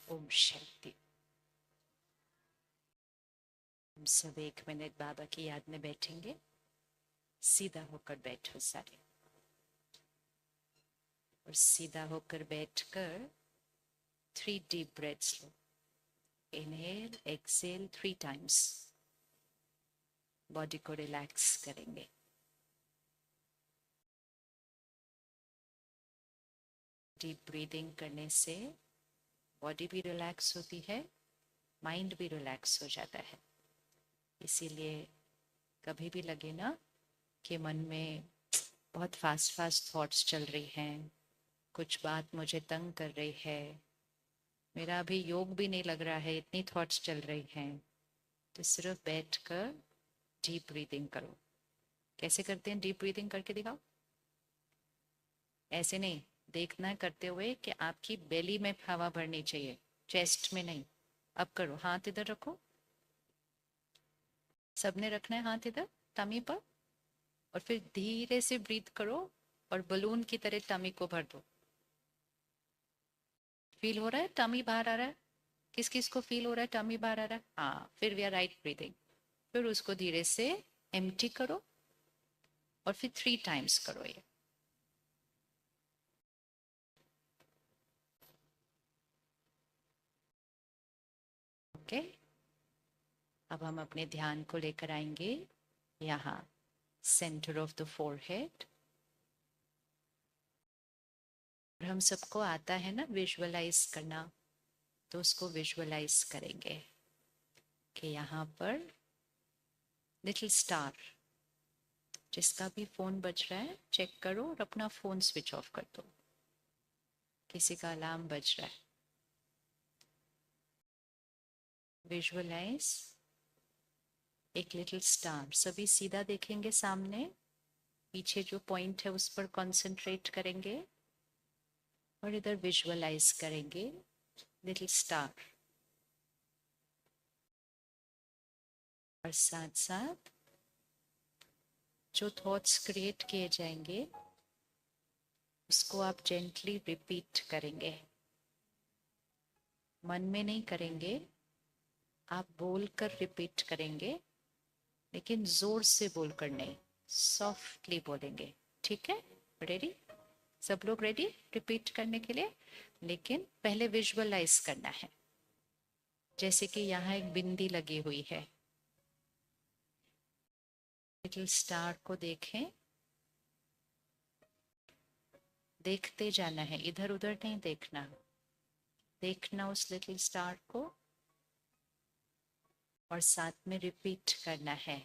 ओम शांति। हम सब 1 मिनट बाबा की याद में बैठेंगे। सीधा होकर बैठो सारे, और सीधा होकर बैठकर 3 डीप ब्रेथ्स लो। Inhale exhale 3 times. बॉडी को रिलैक्स करेंगे। डीप ब्रीदिंग करने से बॉडी भी रिलैक्स होती है, माइंड भी रिलैक्स हो जाता है। इसीलिए कभी भी लगे ना कि मन में बहुत फास्ट फास्ट थॉट्स चल रही हैं, कुछ बात मुझे तंग कर रही है, मेरा अभी योग भी नहीं लग रहा है, इतनी थॉट्स चल रही हैं, तो सिर्फ बैठकर डीप ब्रीदिंग करो। कैसे करते हैं? डीप ब्रीदिंग करके दिखाओ। ऐसे नहीं, देखना करते हुए कि आपकी बेली में हवा भरनी चाहिए, चेस्ट में नहीं। अब करो, हाथ इधर रखो। सबने रखना है हाथ इधर टमी पर, और फिर धीरे से ब्रीथ करो और बलून की तरह टमी को भर दो। फील हो रहा है टमी बाहर आ रहा है? किस किस को फील हो रहा है टमी बाहर आ रहा है? हाँ, फिर वी आर राइट ब्रीदिंग। फिर उसको धीरे से एम्प्टी करो और फिर 3 टाइम्स करो ये। ओके, अब हम अपने ध्यान को लेकर आएंगे यहाँ सेंटर ऑफ द फोरहेड। और हम सबको आता है ना विजुअलाइज करना, तो उसको विजुअलाइज करेंगे कि यहाँ पर लिटिल स्टार। जिसका भी फोन बज रहा है चेक करो और अपना फोन स्विच ऑफ कर दो। किसी का अलार्म बज रहा है, विजुअलाइज एक लिटिल स्टार। सभी सीधा देखेंगे सामने, पीछे जो पॉइंट है उस पर कंसंट्रेट करेंगे और इधर विजुअलाइज करेंगे लिटिल स्टार। और साथ साथ जो थॉट्स क्रिएट किए जाएंगे उसको आप जेंटली रिपीट करेंगे। मन में नहीं करेंगे, आप बोलकर रिपीट करेंगे, लेकिन जोर से बोलकर नहीं, सॉफ्टली बोलेंगे। ठीक है? रेडी? सब लोग रेडी रिपीट करने के लिए? लेकिन पहले विजुअलाइज करना है। जैसे कि यहाँ एक बिंदी लगी हुई है, लिटिल स्टार को देखें, देखते जाना है, इधर उधर नहीं देखना। देखना उस लिटिल स्टार को और साथ में रिपीट करना है,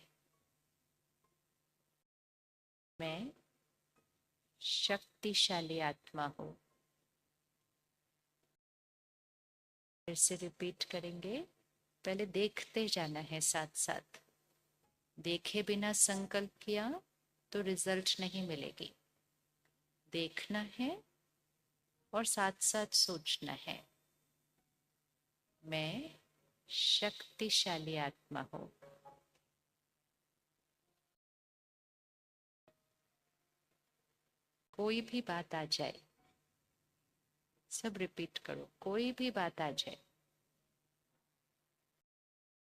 मैं शक्तिशाली आत्मा हूं। फिर से रिपीट करेंगे। पहले देखते जाना है, साथ साथ देखे बिना संकल्प किया तो रिजल्ट नहीं मिलेगी। देखना है और साथ साथ सोचना है, मैं शक्तिशाली आत्मा हूं। कोई भी बात आ जाए, सब रिपीट करो, कोई भी बात आ जाए,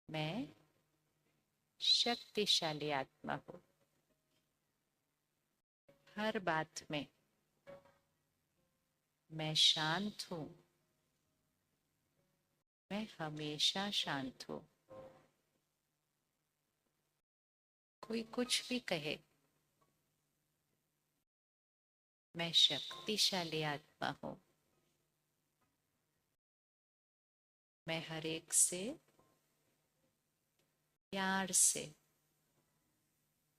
मैं शक्तिशाली आत्मा हूं। हर बात में मैं शांत हूं, मैं हमेशा शांत हूं। कोई कुछ भी कहे, मैं शक्तिशाली आत्मा हूं। मैं हर एक से प्यार से,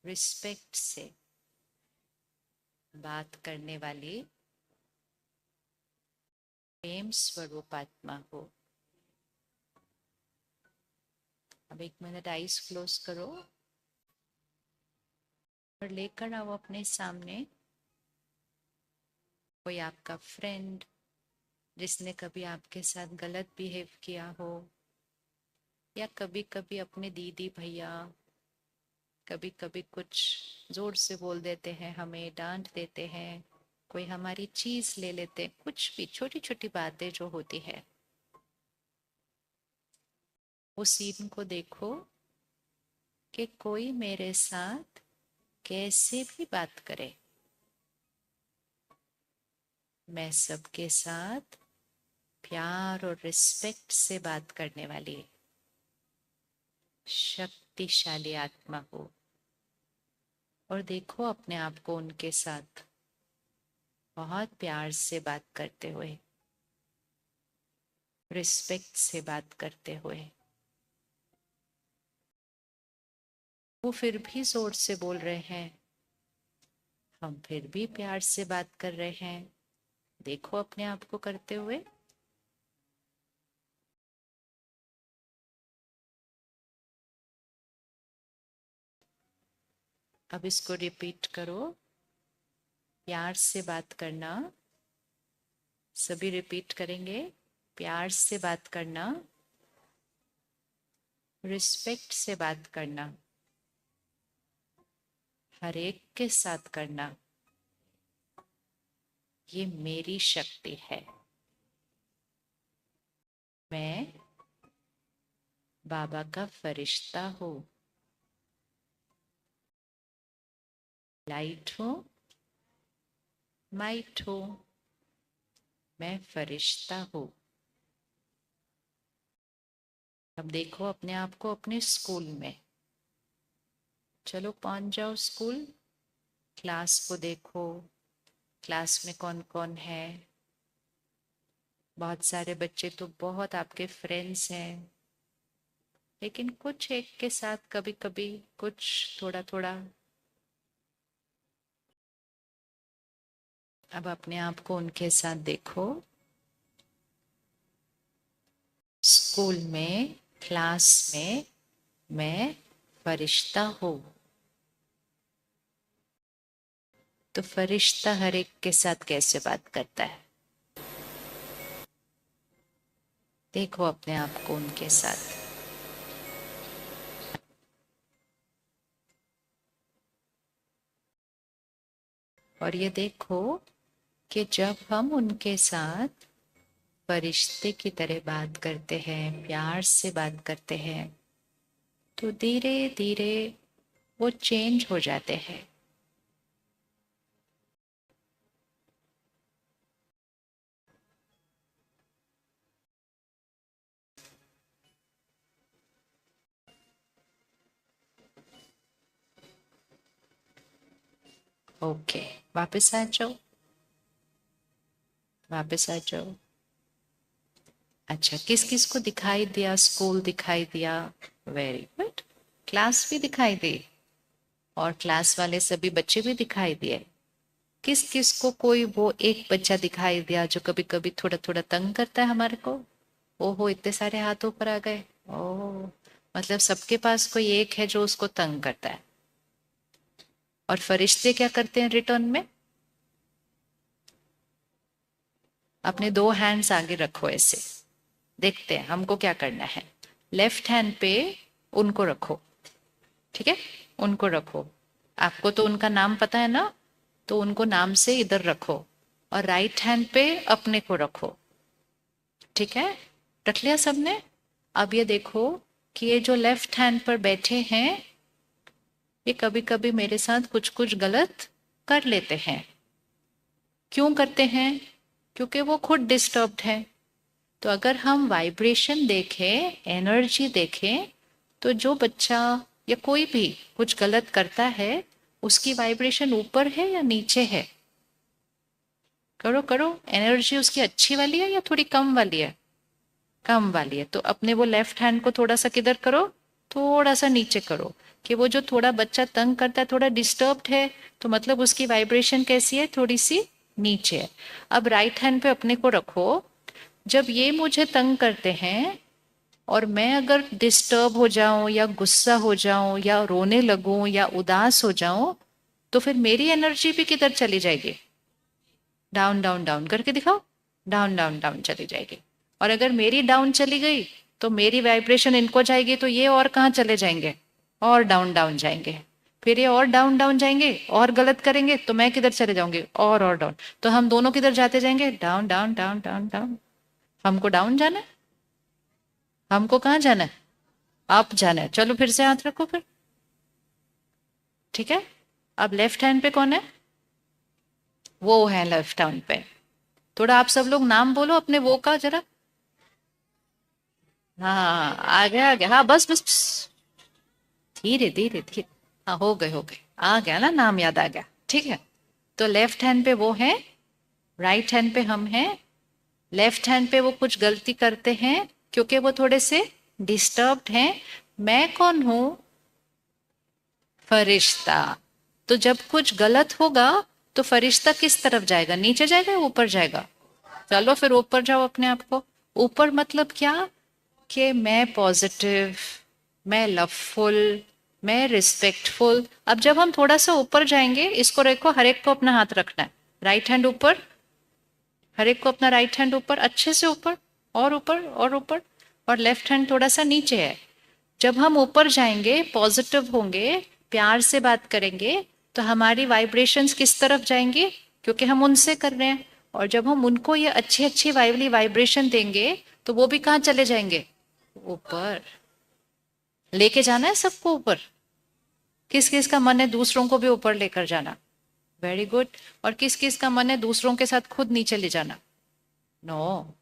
रिस्पेक्ट से बात करने वाली प्रेम स्वरूप आत्मा हूं। अब 1 मिनट आईज क्लोज करो और लेकर आओ अपने सामने कोई आपका फ्रेंड जिसने कभी आपके साथ गलत बिहेव किया हो, या कभी कभी अपने दीदी भैया कभी कभी कुछ जोर से बोल देते हैं, हमें डांट देते हैं, कोई हमारी चीज ले लेते हैं, कुछ भी छोटी छोटी बातें जो होती है, उस सीन को देखो कि कोई मेरे साथ कैसे भी बात करे, मैं सबके साथ प्यार और रिस्पेक्ट से बात करने वाली शक्तिशाली आत्मा हूँ। और देखो अपने आप को उनके साथ बहुत प्यार से बात करते हुए, रिस्पेक्ट से बात करते हुए। वो फिर भी जोर से बोल रहे हैं, हम फिर भी प्यार से बात कर रहे हैं। देखो अपने आप को करते हुए। अब इसको रिपीट करो, प्यार से बात करना। सभी रिपीट करेंगे, प्यार से बात करना, रिस्पेक्ट से बात करना, हर एक के साथ करना, ये मेरी शक्ति है। मैं बाबा का फरिश्ता हूँ, लाइट हूँ, माइट हूँ, मैं फरिश्ता हूँ। अब देखो अपने आप को अपने स्कूल में। चलो पहुंच जाओ स्कूल, क्लास को देखो, क्लास में कौन कौन है। बहुत सारे बच्चे तो बहुत आपके फ्रेंड्स हैं, लेकिन कुछ एक के साथ कभी कभी कुछ थोड़ा थोड़ा। अब अपने आप को उनके साथ देखो, स्कूल में, क्लास में मैं फरिश्ता हूँ। तो फरिश्ता हर एक के साथ कैसे बात करता है, देखो अपने आप को उनके साथ। और ये देखो कि जब हम उनके साथ फरिश्ते की तरह बात करते हैं, प्यार से बात करते हैं, तो धीरे धीरे वो चेंज हो जाते हैं। ओके, वापस आ जाओ, वापस आ जाओ। अच्छा, किस किस को दिखाई दिया, स्कूल दिखाई दिया? Very good. क्लास भी दिखाई दी, और क्लास वाले सभी बच्चे भी दिखाई दिए। किस किस को कोई वो एक बच्चा दिखाई दिया जो कभी कभी थोड़ा थोड़ा तंग करता है हमारे को? ओहो, इतने सारे हाथ ऊपर आ गए। ओह, मतलब सबके पास कोई एक है जो उसको तंग करता है। और फरिश्ते क्या करते हैं रिटर्न में? अपने दो हैंड्स आगे रखो ऐसे, देखते हैं हमको क्या करना है। लेफ्ट हैंड पे उनको रखो, ठीक है? उनको रखो, आपको तो उनका नाम पता है ना, तो उनको नाम से इधर रखो। और राइट हैंड पे अपने को रखो, ठीक है? रख लिया सबने? अब ये देखो कि ये जो लेफ्ट हैंड पर बैठे हैं, ये कभी कभी मेरे साथ कुछ कुछ गलत कर लेते हैं। क्यों करते हैं? क्योंकि वो खुद डिस्टर्ब्ड है। तो अगर हम वाइब्रेशन देखें, एनर्जी देखें, तो जो बच्चा या कोई भी कुछ गलत करता है, उसकी वाइब्रेशन ऊपर है या नीचे है? करो करो, एनर्जी उसकी अच्छी वाली है या थोड़ी कम वाली है? कम वाली है। तो अपने वो लेफ्ट हैंड को थोड़ा सा किधर करो, थोड़ा सा नीचे करो, कि वो जो थोड़ा बच्चा तंग करता है, थोड़ा डिस्टर्ब्ड है, तो मतलब उसकी वाइब्रेशन कैसी है, थोड़ी सी नीचे है। अब राइट हैंड पे अपने को रखो। जब ये मुझे तंग करते हैं और मैं अगर डिस्टर्ब हो जाऊं या गुस्सा हो जाऊं या रोने लगूं या उदास हो जाऊं, तो फिर मेरी एनर्जी भी किधर चली जाएगी? डाउन डाउन डाउन करके दिखाओ, डाउन डाउन डाउन चली जाएगी। और अगर मेरी डाउन चली गई तो मेरी वाइब्रेशन इनको जाएगी, तो ये और कहाँ चले जाएंगे? और डाउन डाउन जाएंगे। फिर ये और डाउन डाउन जाएंगे, और गलत करेंगे तो मैं किधर चले जाऊंगी? और डाउन। तो हम दोनों किधर जाते जाएंगे? Down down down down down. हमको डाउन जाना है? हमको कहाँ जाना है? आप जाना है, चलो फिर से हाथ रखो फिर। ठीक है, अब लेफ्ट हैंड पे कौन है? वो है लेफ्ट हैंड पे। थोड़ा आप सब लोग नाम बोलो अपने वो का जरा। हाँ आ गया हाँ, बस बस बस। धीरे धीरे धीरे। हाँ हो गए हो गए, आ गया ना, नाम याद आ गया। ठीक है, तो लेफ्ट हैंड पे वो है, राइट हैंड पे हम हैं। लेफ्ट हैंड पे वो कुछ गलती करते हैं क्योंकि वो थोड़े से डिस्टर्ब्ड हैं। मैं कौन हूं? फरिश्ता। तो जब कुछ गलत होगा तो फरिश्ता किस तरफ जाएगा? नीचे जाएगा या ऊपर जाएगा? चलो फिर ऊपर जाओ अपने आप को। ऊपर मतलब क्या? कि मैं पॉजिटिव, मैं लवफुल, मैं रिस्पेक्टफुल। अब जब हम थोड़ा सा ऊपर जाएंगे, इसको रखो, हर एक को अपना हाथ रखना है, राइट हैंड ऊपर। हर एक को अपना राइट हैंड ऊपर, अच्छे से ऊपर, और ऊपर और ऊपर। और लेफ्ट हैंड थोड़ा सा नीचे है। जब हम ऊपर जाएंगे, पॉजिटिव होंगे, प्यार से बात करेंगे, तो हमारी वाइब्रेशंस किस तरफ जाएंगी? क्योंकि हम उनसे कर रहे हैं। और जब हम उनको ये अच्छी अच्छी वाइवली वाइब्रेशन देंगे तो वो भी कहाँ चले जाएंगे? ऊपर। लेके जाना है सबको ऊपर। किस किस का मन है दूसरों को भी ऊपर लेकर जाना? Very good. और किस किस का मन है दूसरों के साथ खुद नीचे ले जाना? नो,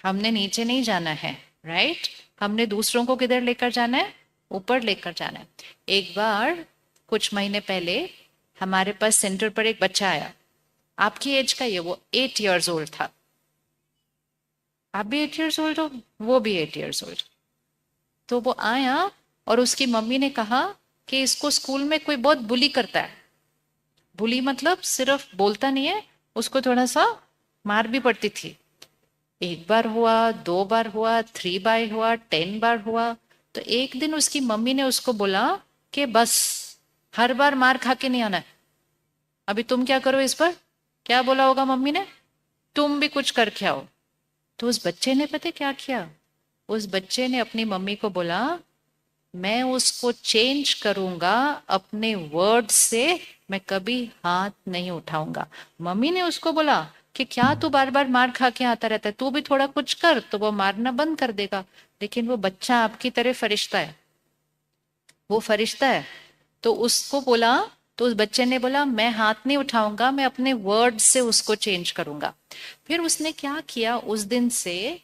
हमने नीचे नहीं जाना है। राइट, हमने दूसरों को किधर लेकर जाना है? ऊपर लेकर जाना है। एक बार कुछ महीने पहले हमारे पास सेंटर पर एक बच्चा आया, आपकी एज का, ये वो 8 years ओल्ड था। आप भी 8 years ओल्ड हो, वो भी 8 years ओल्ड। तो वो आया और उसकी मम्मी ने कहा कि इसको स्कूल में कोई बहुत बुली करता है। बुली मतलब सिर्फ बोलता नहीं है, उसको थोड़ा सा मार भी पड़ती थी। एक बार हुआ, 2 बार हुआ, 3 बार हुआ, 10 बार हुआ। तो एक दिन उसकी मम्मी ने उसको बोला कि बस, हर बार मार खा के नहीं आना है, अभी तुम क्या करो इस पर। क्या बोला होगा मम्मी ने? तुम भी कुछ करके आओ। तो उस बच्चे ने पता है क्या किया? उस बच्चे ने अपनी मम्मी को बोला, मैं उसको चेंज करूंगा अपने वर्ड से, मैं कभी हाथ नहीं उठाऊंगा। मम्मी ने उसको बोला कि क्या तू बार बार मार खा के आता रहता है, तू भी थोड़ा कुछ कर तो वो मारना बंद कर देगा। लेकिन वो बच्चा आपकी तरह फरिश्ता है, वो फरिश्ता है। तो उसको बोला, तो उस बच्चे ने बोला मैं हाथ नहीं उठाऊंगा, मैं अपने वर्ड से उसको चेंज करूंगा। फिर उसने क्या किया, उस दिन से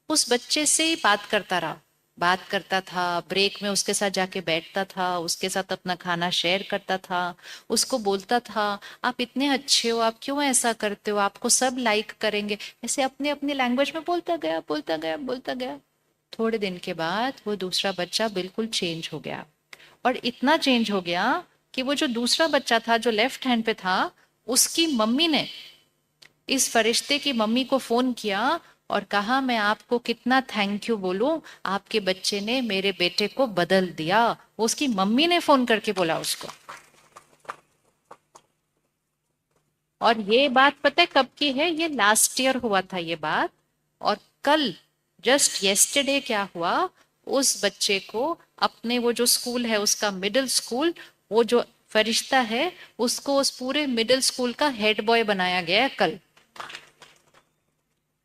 उस बच्चे से ही बात करता रहा। बात करता था, ब्रेक में उसके साथ जाके बैठता था, उसके साथ अपना खाना शेयर करता था। उसको बोलता था, आप इतने अच्छे हो, आप क्यों ऐसा करते हो, आपको सब लाइक करेंगे। ऐसे अपने अपनी लैंग्वेज में बोलता गया बोलता गया बोलता गया। थोड़े दिन के बाद वो दूसरा बच्चा बिल्कुल चेंज हो गया। और इतना चेंज हो गया कि वो जो दूसरा बच्चा था जो लेफ्ट हैंड पे था, उसकी मम्मी ने इस फरिश्ते की मम्मी को फोन किया और कहा मैं आपको कितना थैंक यू बोलूं, आपके बच्चे ने मेरे बेटे को बदल दिया। वो उसकी मम्मी ने फोन करके बोला उसको। और ये बात पता है कब की है? ये लास्ट ईयर हुआ था ये बात। और कल, जस्ट येस्टरडे क्या हुआ, उस बच्चे को अपने वो जो स्कूल है उसका मिडिल स्कूल, वो जो फरिश्ता है उसको उस पूरे मिडिल स्कूल का हेड बॉय बनाया गया है कल।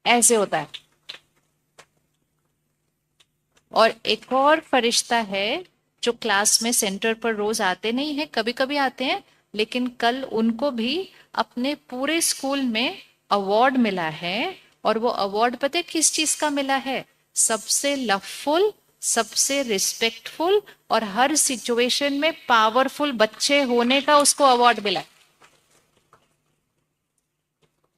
ऐसे होता है। और एक और फरिश्ता है जो क्लास में सेंटर पर रोज आते नहीं है, कभी कभी आते हैं, लेकिन कल उनको भी अपने पूरे स्कूल में अवार्ड मिला है। और वो अवार्ड पता है किस चीज का मिला है? सबसे लवफुल, सबसे रिस्पेक्टफुल और हर सिचुएशन में पावरफुल बच्चे होने का उसको अवार्ड मिला है।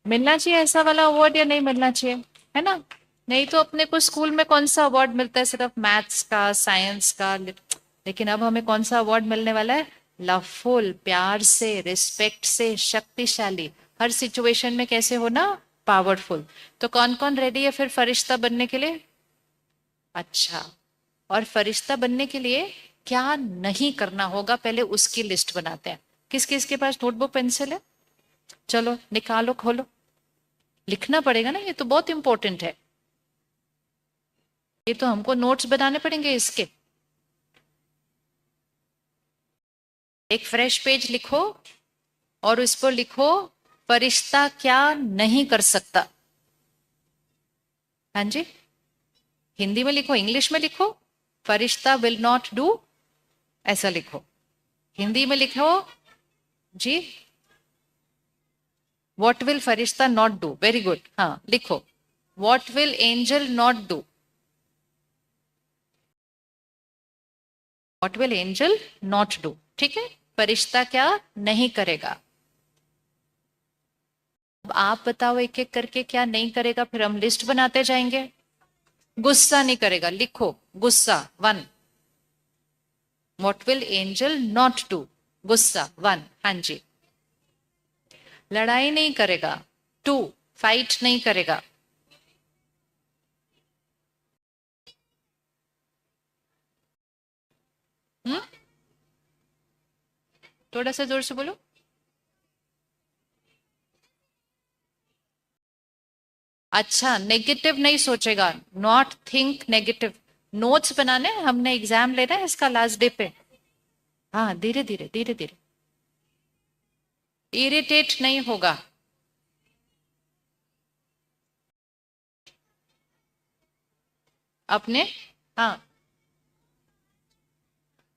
मिलना चाहिए ऐसा वाला अवार्ड या नहीं मिलना चाहिए? है ना? नहीं तो अपने को स्कूल में कौन सा अवार्ड मिलता है? सिर्फ मैथ्स का, साइंस का। लेकिन अब हमें कौन सा अवार्ड मिलने वाला है? लवफुल, प्यार से, रिस्पेक्ट से, शक्तिशाली, हर सिचुएशन में कैसे होना? पावरफुल। तो कौन कौन रेडी है फिर फरिश्ता बनने के लिए? अच्छा, और फरिश्ता बनने के लिए क्या नहीं करना होगा, पहले उसकी लिस्ट बनाते हैं। किस किस के पास नोटबुक पेंसिल है? चलो निकालो, खोलो। लिखना पड़ेगा ना, ये तो बहुत इंपॉर्टेंट है। ये तो हमको नोट्स बनाने पड़ेंगे इसके। एक फ्रेश पेज लिखो और उस पर लिखो फरिश्ता क्या नहीं कर सकता। हाँ जी, हिंदी में लिखो, इंग्लिश में लिखो, फरिश्ता विल नॉट डू, ऐसा लिखो, हिंदी में लिखो जी। What will Firishta not do, very good, हाँ लिखो, what will angel not do, what will angel not do, ठीक है, फरिश्ता क्या नहीं करेगा। अब आप बताओ एक एक करके क्या नहीं करेगा, फिर हम लिस्ट बनाते जाएंगे। गुस्सा नहीं करेगा, लिखो गुस्सा 1। What will angel not do, गुस्सा 1, हाँ जी। लड़ाई नहीं करेगा 2, फाइट नहीं करेगा। हम्म, थोड़ा सा जोर से बोलो। अच्छा, नेगेटिव नहीं सोचेगा, नॉट थिंक नेगेटिव। नोट्स बनाने, हमने एग्जाम लेना है इसका लास्ट डे पे। हाँ, धीरे धीरे धीरे धीरे। इरिटेट नहीं होगा। अपने, हाँ।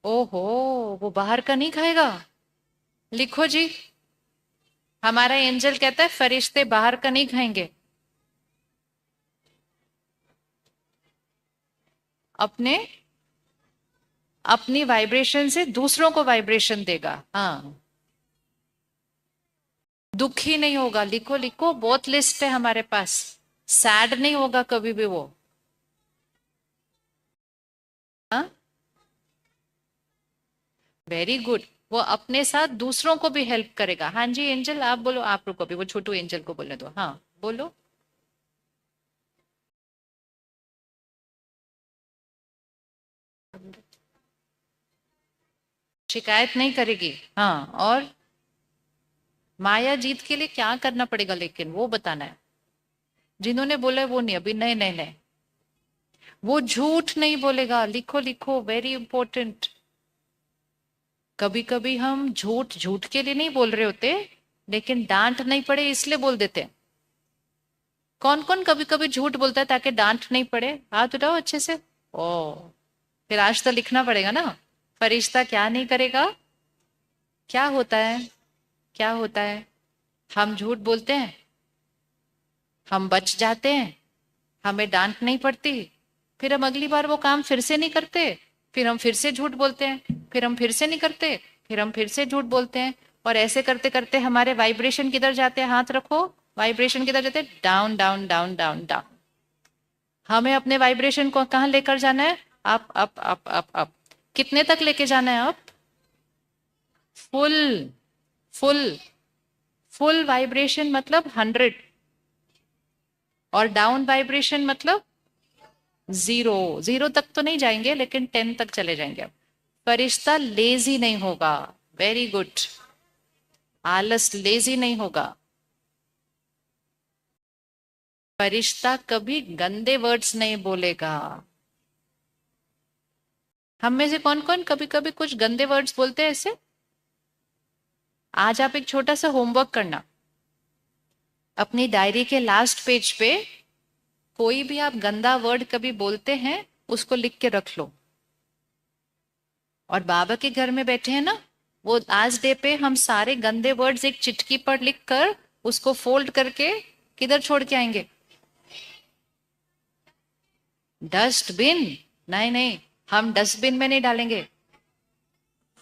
ओहो, वो बाहर का नहीं खाएगा, लिखो जी। हमारा एंजल कहता है फरिश्ते बाहर का नहीं खाएंगे। अपने, अपनी वाइब्रेशन से दूसरों को वाइब्रेशन देगा, हाँ। दुखी नहीं होगा, लिखो लिखो, बहुत लिस्ट है हमारे पास। सैड नहीं होगा कभी भी वो, हाँ। वेरी गुड, वो अपने साथ दूसरों को भी हेल्प करेगा। हाँ जी एंजल, आप बोलो, आप रुको भी, वो छोटू एंजल को बोलने दो, हाँ बोलो। शिकायत नहीं करेगी, हाँ। और माया जीत के लिए क्या करना पड़ेगा, लेकिन वो बताना है। जिन्होंने बोला है वो नहीं, अभी नहीं नहीं नहीं, वो झूठ नहीं बोलेगा, लिखो लिखो, वेरी इंपॉर्टेंट। कभी कभी हम झूठ झूठ के लिए नहीं बोल रहे होते, लेकिन डांट नहीं पड़े इसलिए बोल देते हैं। कौन कौन कभी कभी झूठ बोलता है ताकि डांट नहीं पड़े, हाथ उठाओ अच्छे से। ओ, फिर आज तो लिखना पड़ेगा ना। फरिश्ता क्या नहीं करेगा, क्या होता है, क्या होता है। हम झूठ बोलते हैं, हम बच जाते हैं, हमें डांट नहीं पड़ती, फिर हम अगली बार वो काम फिर से नहीं करते, फिर हम फिर से झूठ बोलते हैं, फिर हम फिर से नहीं करते, फिर हम फिर से झूठ बोलते हैं। और ऐसे करते करते हमारे वाइब्रेशन किधर जाते हैं, हाथ रखो, वाइब्रेशन किधर जाते हैं, down down down down down. हमें अपने वाइब्रेशन को कहाँ लेकर जाना है, up up up up up. कितने तक लेके जाना है up, full, full, full vibration मतलब 100, और डाउन वाइब्रेशन मतलब 0। 0 तक तो नहीं जाएंगे, लेकिन 10 तक चले जाएंगे। फरिश्ता लेजी नहीं होगा, वेरी गुड। आलस, लेजी नहीं होगा। फरिश्ता कभी गंदे वर्ड्स नहीं बोलेगा। हम में से कौन कौन कभी कभी कुछ गंदे वर्ड्स बोलते हैं ऐसे। आज आप एक छोटा सा होमवर्क करना, अपनी डायरी के लास्ट पेज पे कोई भी आप गंदा वर्ड कभी बोलते हैं उसको लिख के रख लो। और बाबा के घर में बैठे हैं ना, वो आज डे पे हम सारे गंदे वर्ड्स एक चिटकी पर लिख कर उसको फोल्ड करके किधर छोड़ के आएंगे, डस्टबिन। नहीं नहीं, हम डस्टबिन में नहीं डालेंगे,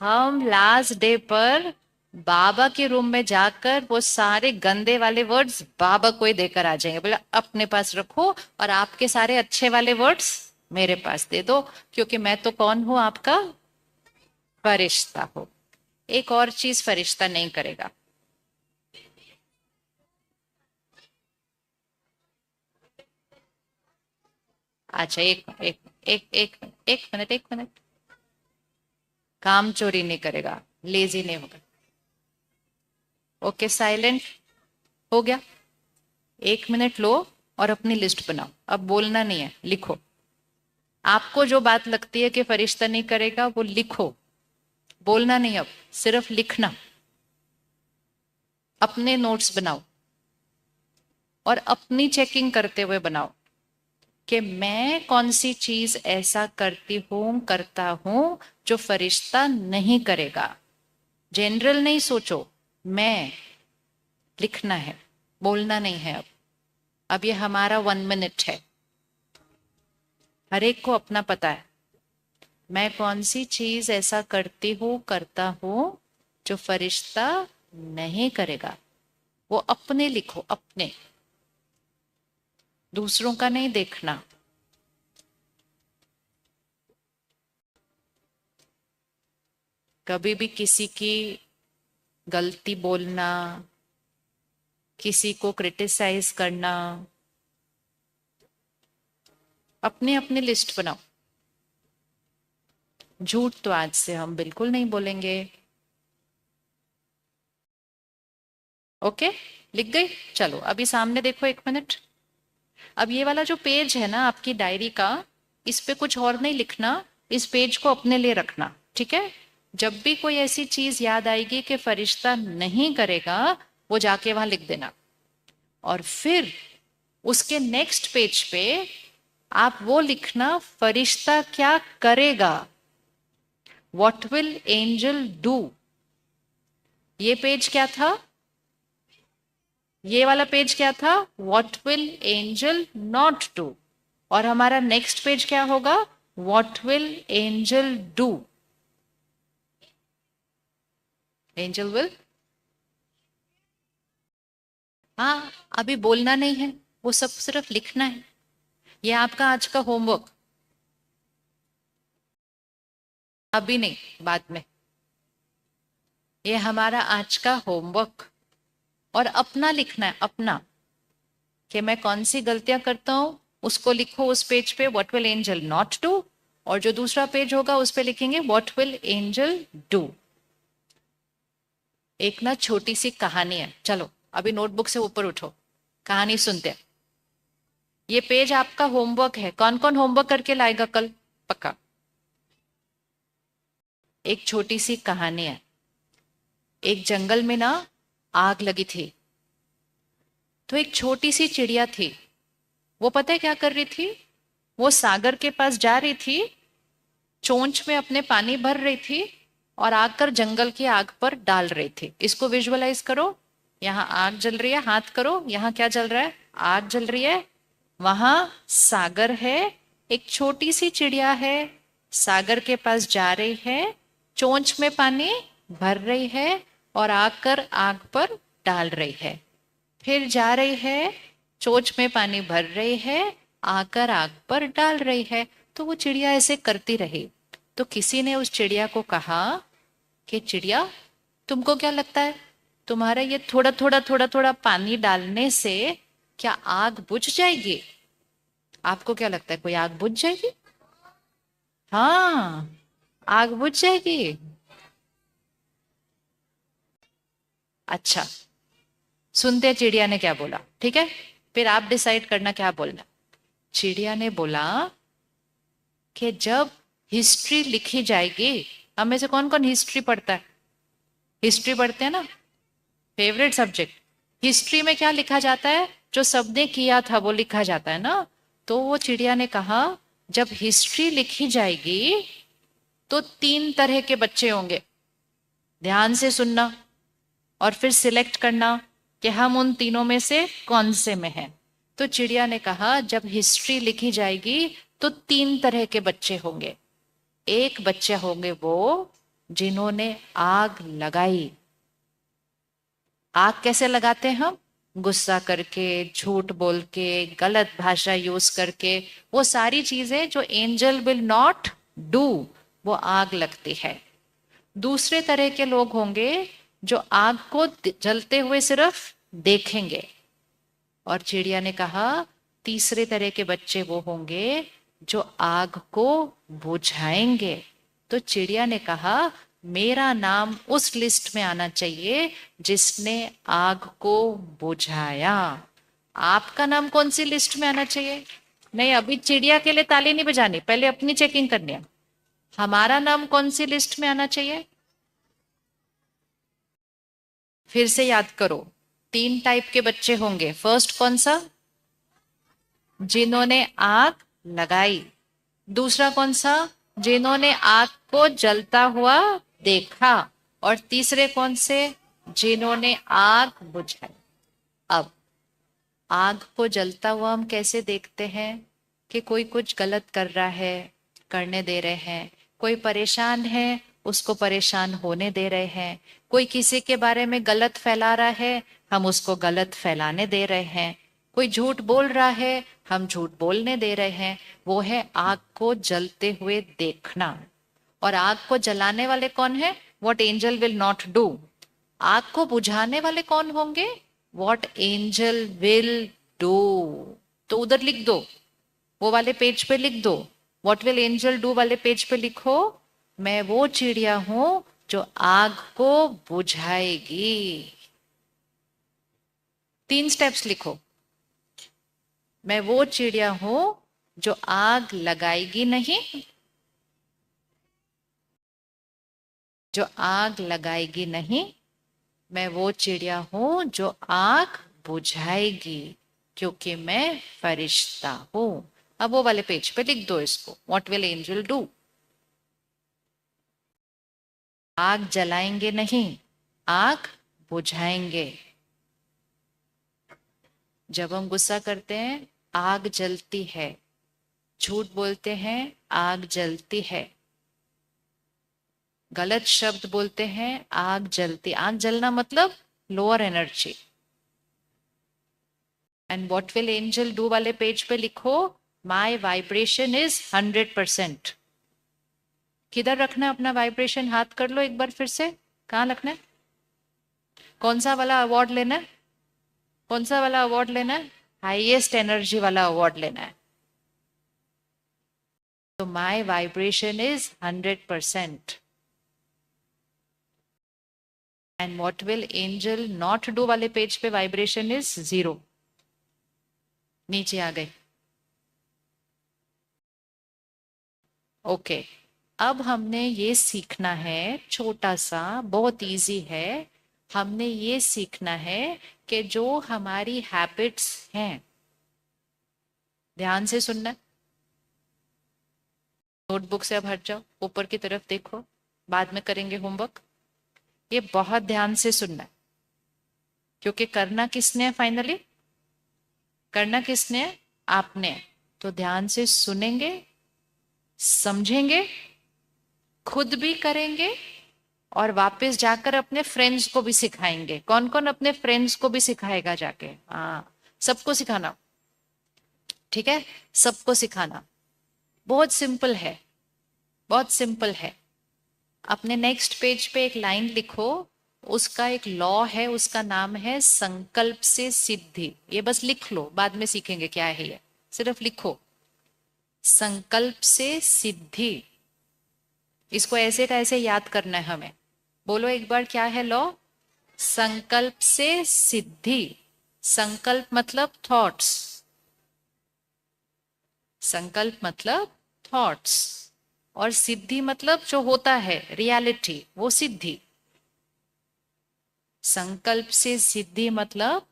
हम लास्ट डे पर बाबा के रूम में जाकर वो सारे गंदे वाले वर्ड्स बाबा को ही देकर आ जाएंगे, बोला अपने पास रखो और आपके सारे अच्छे वाले वर्ड्स मेरे पास दे दो, क्योंकि मैं तो कौन हूं, आपका फरिश्ता हूं। एक और चीज फरिश्ता नहीं करेगा। अच्छा, एक एक एक एक एक मिनट, एक मिनट। काम चोरी नहीं करेगा, लेजी नहीं होगा। ओके, साइलेंट हो गया। 1 मिनट लो और अपनी लिस्ट बनाओ, अब बोलना नहीं है, लिखो। आपको जो बात लगती है कि फरिश्ता नहीं करेगा वो लिखो, बोलना नहीं, अब सिर्फ लिखना। अपने नोट्स बनाओ और अपनी चेकिंग करते हुए बनाओ। कि मैं कौन सी चीज ऐसा करती हूं करता हूं जो फरिश्ता नहीं करेगा। जनरल नहीं सोचो, मैं लिखना है, बोलना नहीं है। अब ये हमारा 1 मिनट है, हर एक को अपना पता है। मैं कौन सी चीज ऐसा करती हूँ करता हूं जो फरिश्ता नहीं करेगा। वो अपने लिखो, अपने, दूसरों का नहीं देखना। कभी भी किसी की गलती बोलना, किसी को क्रिटिसाइज करना, अपने अपने लिस्ट बनाओ। झूठ तो आज से हम बिल्कुल नहीं बोलेंगे। ओके, लिख गई? चलो अभी सामने देखो, 1 मिनट। अब ये वाला जो पेज है ना आपकी डायरी का, इस पे कुछ और नहीं लिखना, इस पेज को अपने लिए रखना, ठीक है? जब भी कोई ऐसी चीज याद आएगी कि फरिश्ता नहीं करेगा, वो जाके वहां लिख देना। और फिर उसके नेक्स्ट पेज पे आप वो लिखना, फरिश्ता क्या करेगा, व्हाट विल एंजल डू। ये पेज क्या था? ये वाला पेज क्या था? What will angel not do. और हमारा नेक्स्ट पेज क्या होगा? What will angel do. Angel will, हाँ, अभी बोलना नहीं है, वो सब सिर्फ लिखना है। ये आपका आज का होमवर्क। अभी नहीं, बाद में। ये हमारा आज का होमवर्क। और अपना लिखना है, अपना, कि मैं कौन सी गलतियां करता हूं उसको लिखो उस पेज पे, what will angel not do. और जो दूसरा पेज होगा उस पे लिखेंगे व्हाट विल एंजल डू। एक ना छोटी सी कहानी है, चलो अभी नोटबुक से ऊपर उठो, कहानी सुनते हैं। ये पेज आपका होमवर्क है। कौन कौन होमवर्क करके लाएगा कल? पक्का। एक छोटी सी कहानी है। एक जंगल में ना आग लगी थी। तो एक छोटी सी चिड़िया थी, वो पता है क्या कर रही थी? वो सागर के पास जा रही थी, चोंच में अपने पानी भर रही थी और आकर जंगल की आग पर डाल रही थी। इसको विजुअलाइज करो, यहाँ आग जल रही है, हाथ करो, यहाँ क्या जल रहा है? आग जल रही है। वहां सागर है, एक छोटी सी चिड़िया है, सागर के पास जा रही है, चोंच में पानी भर रही है और आकर आग पर डाल रही है। फिर जा रही है, चोंच में पानी भर रही है, आकर आग पर डाल रही है। तो वो चिड़िया ऐसे करती रही। तो किसी ने उस चिड़िया को कहा कि चिड़िया, तुमको क्या लगता है, तुम्हारा ये थोड़ा थोड़ा थोड़ा थोड़ा पानी डालने से क्या आग बुझ जाएगी? आपको क्या लगता है, कोई आग बुझ जाएगी? हाँ, आग बुझ जाएगी। अच्छा, सुनते हैं चिड़िया ने क्या बोला, ठीक है? फिर आप डिसाइड करना क्या बोलना। चिड़िया ने बोला कि जब हिस्ट्री लिखी जाएगी, हम में से कौन कौन हिस्ट्री पढ़ता है? हिस्ट्री पढ़ते हैं ना, फेवरेट सब्जेक्ट। हिस्ट्री में क्या लिखा जाता है? जो सबने किया था वो लिखा जाता है ना। तो वो चिड़िया ने कहा, जब हिस्ट्री लिखी जाएगी तो 3 तरह के बच्चे होंगे। ध्यान से सुनना और फिर सिलेक्ट करना कि हम उन तीनों में से कौन से में हैं। तो चिड़िया ने कहा, जब हिस्ट्री लिखी जाएगी तो 3 तरह के बच्चे होंगे। एक बच्चे होंगे वो जिन्होंने आग लगाई। आग कैसे लगाते हैं हम? गुस्सा करके, झूठ बोल के, गलत भाषा यूज करके, वो सारी चीजें जो एंजल विल नॉट डू, वो आग लगती है। दूसरे तरह के लोग होंगे जो आग को जलते हुए सिर्फ देखेंगे। और चिड़िया ने कहा, तीसरे तरह के बच्चे वो होंगे जो आग को बुझाएंगे। तो चिड़िया ने कहा, मेरा नाम उस लिस्ट में आना चाहिए जिसने आग को बुझाया। आपका नाम कौन सी लिस्ट में आना चाहिए? नहीं, अभी चिड़िया के लिए ताली नहीं बजानी, पहले अपनी चेकिंग करनी है। हमारा नाम कौन सी लिस्ट में आना चाहिए? फिर से याद करो, 3 टाइप के बच्चे होंगे। फर्स्ट कौन सा? जिन्होंने आग लगाई। दूसरा कौन सा? जिन्होंने आग को जलता हुआ देखा। और तीसरे कौन से? जिन्होंने आग बुझाई। अब आग को जलता हुआ हम कैसे देखते हैं? कि कोई कुछ गलत कर रहा है, करने दे रहे हैं। कोई परेशान है, उसको परेशान होने दे रहे हैं। कोई किसी के बारे में गलत फैला रहा है, हम उसको गलत फैलाने दे रहे हैं। कोई झूठ बोल रहा है, हम झूठ बोलने दे रहे हैं। वो है आग को जलते हुए देखना। और आग को जलाने वाले कौन है? What angel will not do. आग को बुझाने वाले कौन होंगे? What angel will do. तो उधर लिख दो, वो वाले पेज पे लिख दो। वॉट विल एंजल डू वाले पेज पे लिखो, मैं वो चिड़िया हूं जो आग को बुझाएगी। 3 स्टेप्स लिखो। मैं वो चिड़िया हूं जो आग लगाएगी नहीं, जो आग लगाएगी नहीं। मैं वो चिड़िया हूं जो आग बुझाएगी, क्योंकि मैं फरिश्ता हूं। अब वो वाले पेज पे लिख दो इसको, व्हाट विल एंजल डू। आग जलाएंगे नहीं, आग बुझाएंगे। जब हम गुस्सा करते हैं, आग जलती है। झूठ बोलते हैं, आग जलती है। गलत शब्द बोलते हैं, आग जलती। आग जलना मतलब lower energy. And what will angel do वाले पेज पे लिखो, माई वाइब्रेशन इज 100%। किधर रखना है अपना वाइब्रेशन? हाथ कर लो एक बार फिर से, कहाँ रखना है? कौन सा वाला अवार्ड लेना है? कौन सा वाला अवार्ड लेना है? हाईएस्ट एनर्जी वाला अवार्ड लेना है। तो my vibration is 100%। And what will angel not do वाले पेज पे वाइब्रेशन इज 0। नीचे आ गए। ओके, अब हमने ये सीखना है, छोटा सा, बहुत इजी है। हमने ये सीखना है कि जो हमारी हैबिट्स हैं, ध्यान से सुनना। नोटबुक से अब हट जाओ, ऊपर की तरफ देखो, बाद में करेंगे होमवर्क। ये बहुत ध्यान से सुनना है, क्योंकि करना किसने है? फाइनली करना किसने है? आपने। तो ध्यान से सुनेंगे, समझेंगे, खुद भी करेंगे, और वापस जाकर अपने फ्रेंड्स को भी सिखाएंगे। कौन कौन अपने फ्रेंड्स को भी सिखाएगा जाके? हाँ, सबको सिखाना। ठीक है, सबको सिखाना। बहुत सिंपल है, बहुत सिंपल है। अपने नेक्स्ट पेज पे एक लाइन लिखो, उसका एक लॉ है, उसका नाम है संकल्प से सिद्धि। ये बस लिख लो, बाद में सीखेंगे क्या है ये। सिर्फ लिखो, संकल्प से सिद्धि। इसको ऐसे का ऐसे याद करना है हमें। बोलो एक बार, क्या है लॉ? संकल्प से सिद्धि। संकल्प मतलब थॉट्स, संकल्प मतलब थॉट्स, और सिद्धि मतलब जो होता है रियलिटी, वो सिद्धि। संकल्प से सिद्धि मतलब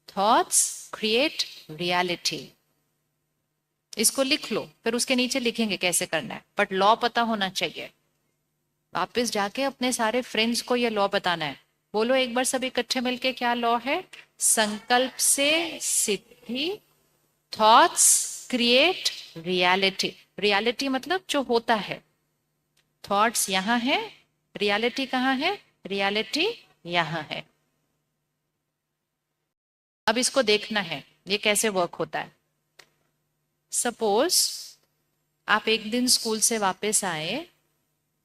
थॉट्स क्रिएट रियलिटी। इसको लिख लो, फिर उसके नीचे लिखेंगे कैसे करना है, बट लॉ पता होना चाहिए। वापस जाके अपने सारे फ्रेंड्स को ये लॉ बताना है। बोलो एक बार सब इकट्ठे मिलके, क्या लॉ है? संकल्प से सिद्धि, थॉट्स क्रिएट रियलिटी। रियलिटी मतलब जो होता है। थॉट्स यहाँ है, रियलिटी कहाँ है? रियलिटी यहाँ है। अब इसको देखना है ये कैसे वर्क होता है। सपोज आप एक दिन स्कूल से वापस आए,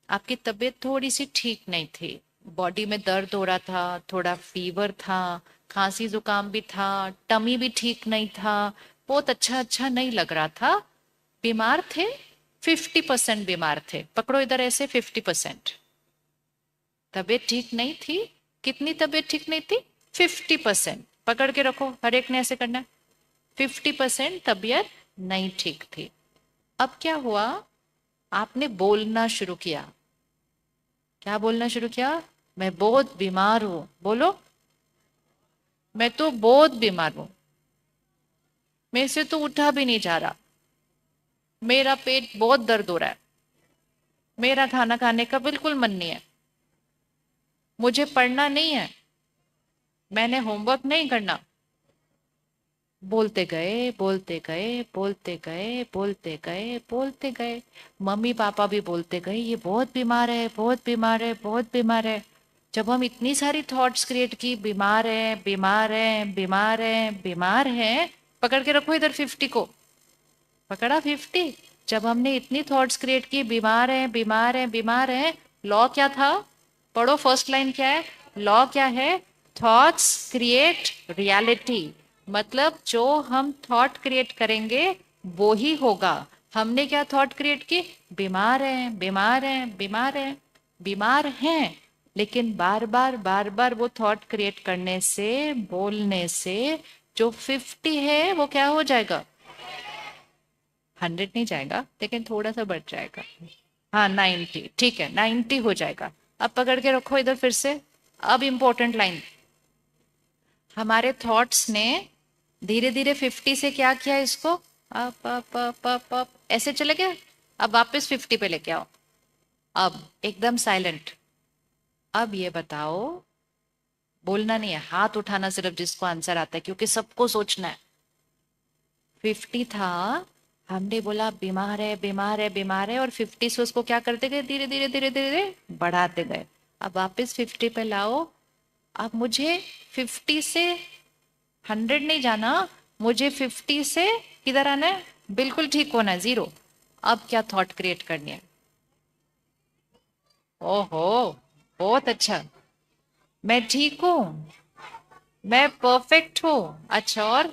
आपकी तबीयत थोड़ी सी ठीक नहीं थी, बॉडी में दर्द हो रहा था, थोड़ा फीवर था, खांसी जुकाम भी था, टमी भी ठीक नहीं था, बहुत अच्छा अच्छा नहीं लग रहा था। बीमार थे, 50% बीमार थे। पकड़ो इधर ऐसे, 50%। तबीयत ठीक नहीं थी। कितनी तबीयत ठीक नहीं थी? 50%। पकड़ के रखो, हर एक ने ऐसे करना है। 50% तबीयत नहीं ठीक थी। अब क्या हुआ? आपने बोलना शुरू किया। क्या बोलना शुरू किया? मैं बहुत बीमार हूं। बोलो, मैं तो बहुत बीमार हूं। मेरे से तो उठा भी नहीं जा रहा, मेरा पेट बहुत दर्द हो रहा है, मेरा खाना खाने का बिल्कुल मन नहीं है, मुझे पढ़ना नहीं है, मैंने होमवर्क नहीं करना। बोलते गए बोलते गए बोलते गए बोलते गए बोलते गए। मम्मी पापा भी बोलते गए ये बहुत बीमार है, बहुत बीमार है, बहुत बीमार है। जब हम इतनी सारी थॉट्स क्रिएट की, बीमार है, बीमार है, बीमार है, बीमार है, पकड़ के रखो इधर 50 को, पकड़ा 50। जब हमने इतनी थॉट्स क्रिएट की, बीमार है, बीमार है, बीमार है, लॉ क्या था? पढ़ो, फर्स्ट लाइन क्या है? लॉ क्या है? Thoughts create reality. मतलब जो हम थॉट क्रिएट करेंगे वो ही होगा। हमने क्या थॉट क्रिएट की? बीमार है, बीमार है, बीमार है, बीमार हैं। लेकिन बार बार वो थॉट क्रिएट करने से, बोलने से, जो 50 है वो क्या हो जाएगा? 100 नहीं जाएगा, लेकिन थोड़ा सा बढ़ जाएगा। हाँ 90, ठीक है 90 हो जाएगा। अब पकड़ के रखो इधर फिर से। अब इंपॉर्टेंट लाइन, हमारे थॉट्स ने धीरे धीरे 50 से क्या किया इसको? अप ऐसे चले गए। अब वापस 50 पे लेके आओ। अब एकदम साइलेंट। अब ये बताओ, बोलना नहीं है, हाथ उठाना सिर्फ जिसको आंसर आता है, क्योंकि सबको सोचना है। 50 था, हमने बोला बीमार है, बीमार है, बीमार है, और 50 से उसको क्या करते गए? धीरे धीरे धीरे धीरे बढ़ाते गए। अब वापस 50 पे लाओ। अब मुझे 50 से 100 नहीं जाना, मुझे 50 से किधर आना है? बिल्कुल ठीक होना है, 0। अब क्या थॉट क्रिएट करनी है? ओहो, बहुत अच्छा, मैं ठीक हूँ, मैं परफेक्ट हूँ। अच्छा, और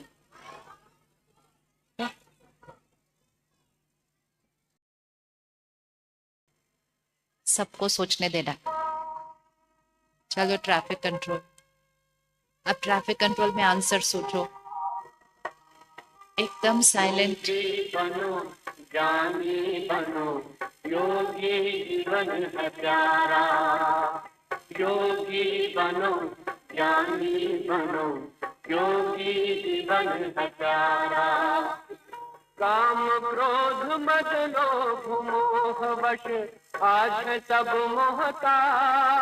सबको सोचने देना। चलो ट्रैफिक कंट्रोल। अब ट्रैफिक कंट्रोल में आंसर सोचो, एकदम साइलेंट। योगी बनो, ज्ञानी बनो, योगी जीवन है प्यारा। योगी बनो, ज्ञानी बनो, योगी जीवन है प्यारा। काम क्रोध मद लोभ मोह वश आज है सब मोहताज।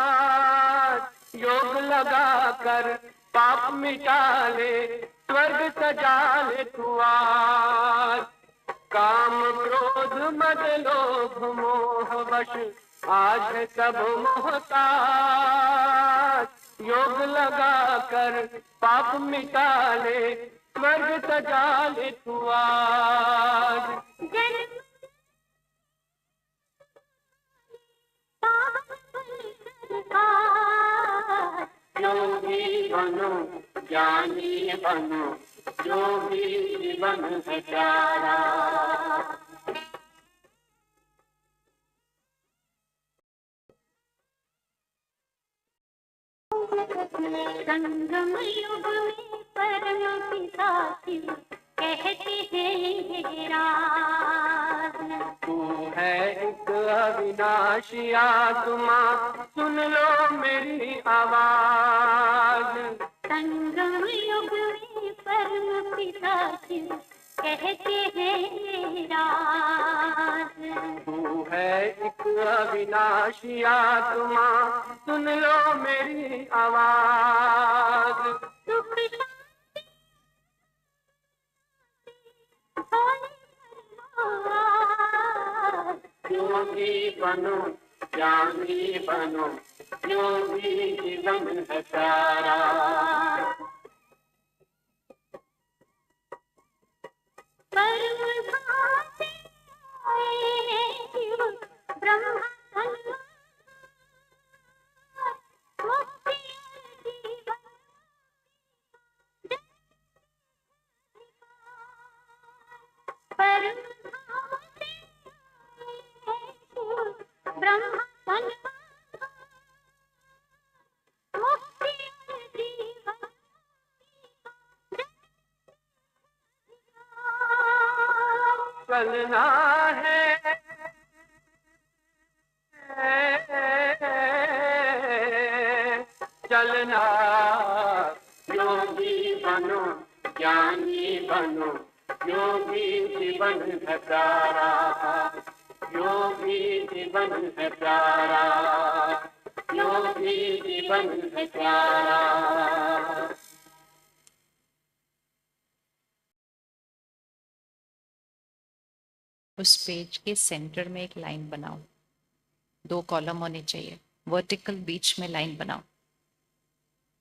योग लगा कर पाप मिटा ले, स्वर्ग सजा ले तू आज। काम क्रोध मद लोभ मोह वश आज है सब मोहताज। योग लगा कर पाप मिटा ले, स्वर्ग सजा ले तू आज। योगी बनो, ज्ञानी बनो, योगी जीवन है प्यारा। संगम युग में परम पिता शिव कहते हैं राज। तू है एक अविनाशी आत्मा, सुन लो मेरी आवाज। संगम युग में परम पिता शिव कहते हैं राज। तू है एक अविनाशी आत्मा, सुन लो मेरी आवाज। योगी बनो, ज्ञानी बनो, योगी जीवन है प्यारा। परम धाम से आए हैं शिव ब्रह्मा मुक्ति जीवन। परम धाम से आए हैं शिव ब्रह्मा मुक्ति जीवन। चलना है, चलना। योगी बनो, ज्ञानी बनो, योगी जीवन है प्यारा, योगी जीवन है प्यारा, योगी जीवन है प्यारा। उस पेज के सेंटर में एक लाइन बनाओ, 2 कॉलम होने चाहिए, वर्टिकल बीच में लाइन बनाओ।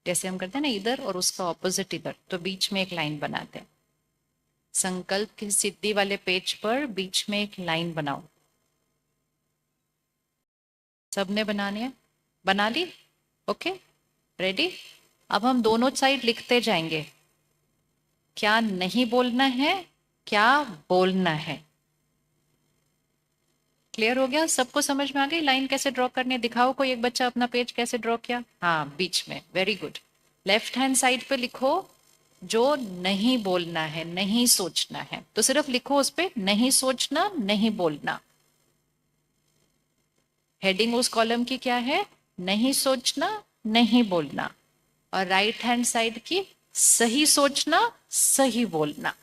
जैसे हम करते हैं ना इधर और उसका ऑपोजिट इधर, तो बीच में एक लाइन बनाते हैं। संकल्प की सिद्धि वाले पेज पर बीच में एक लाइन बनाओ। सबने बनानी है? बना ली? Okay, ready? अब हम दोनों साइड लिखते जाएंगे, क्या नहीं बोलना है, क्या बोलना है। क्लियर हो गया? सबको समझ में आ गई लाइन कैसे ड्रॉ करनी है? दिखाओ कोई एक बच्चा अपना पेज कैसे ड्रॉ किया। हाँ, बीच में, very good. Left hand side पे लिखो जो नहीं बोलना है, नहीं सोचना है, तो सिर्फ लिखो उस पे नहीं सोचना, नहीं बोलना। हेडिंग उस कॉलम की क्या है? नहीं सोचना, नहीं बोलना। और राइट हैंड साइड की सही सोचना, सही बोलना।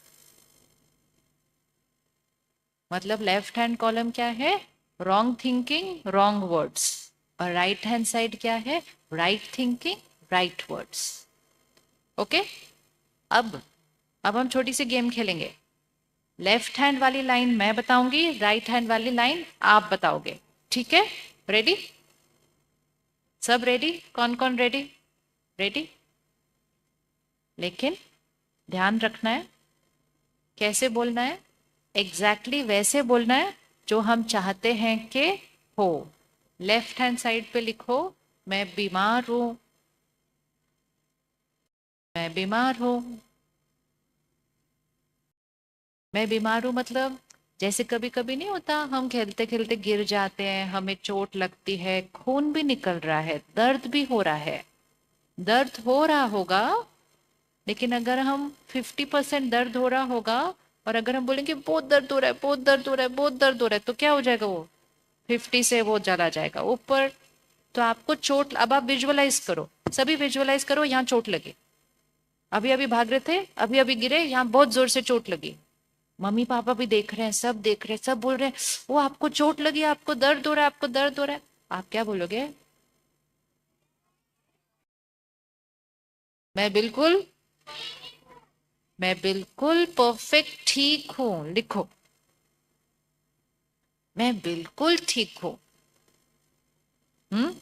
मतलब लेफ्ट हैंड कॉलम क्या है? Wrong thinking, wrong words. और राइट हैंड साइड क्या है? Right thinking, right words. Okay, अब हम छोटी सी गेम खेलेंगे। लेफ्ट हैंड वाली लाइन मैं बताऊंगी, राइट हैंड वाली लाइन आप बताओगे, ठीक है? रेडी? सब रेडी? कौन कौन रेडी? रेडी? लेकिन ध्यान रखना है, कैसे बोलना है? एग्जैक्टली वैसे बोलना है जो हम चाहते हैं कि हो। लेफ्ट हैंड साइड पे लिखो, मैं बीमार हूं, मैं बीमार हूं। मैं बीमार हूं मतलब जैसे कभी कभी नहीं होता, हम खेलते खेलते गिर जाते हैं, हमें चोट लगती है, खून भी निकल रहा है, दर्द भी हो रहा है। दर्द हो रहा होगा, लेकिन अगर हम 50% दर्द हो रहा होगा और अगर हम बोलेंगे बहुत दर्द हो रहा है, बहुत दर्द हो रहा है, बहुत दर्द हो रहा है, तो क्या हो जाएगा? वो 50 से वो चला जाएगा ऊपर। तो आपको चोट, अब आप विजुअलाइज करो, सभी विजुअलाइज करो, यहाँ चोट लगी। अभी अभी भाग रहे थे, अभी अभी गिरे, यहाँ बहुत जोर से चोट लगी। मम्मी पापा भी देख रहे हैं, सब देख रहे हैं, सब बोल रहे हैं वो आपको चोट लगी, आपको दर्द हो रहा है, आपको दर्द हो रहा है। आप क्या बोलोगे? मैं बिल्कुल, मैं बिल्कुल परफेक्ट ठीक हूं। लिखो, मैं बिल्कुल ठीक हूं। हम्म,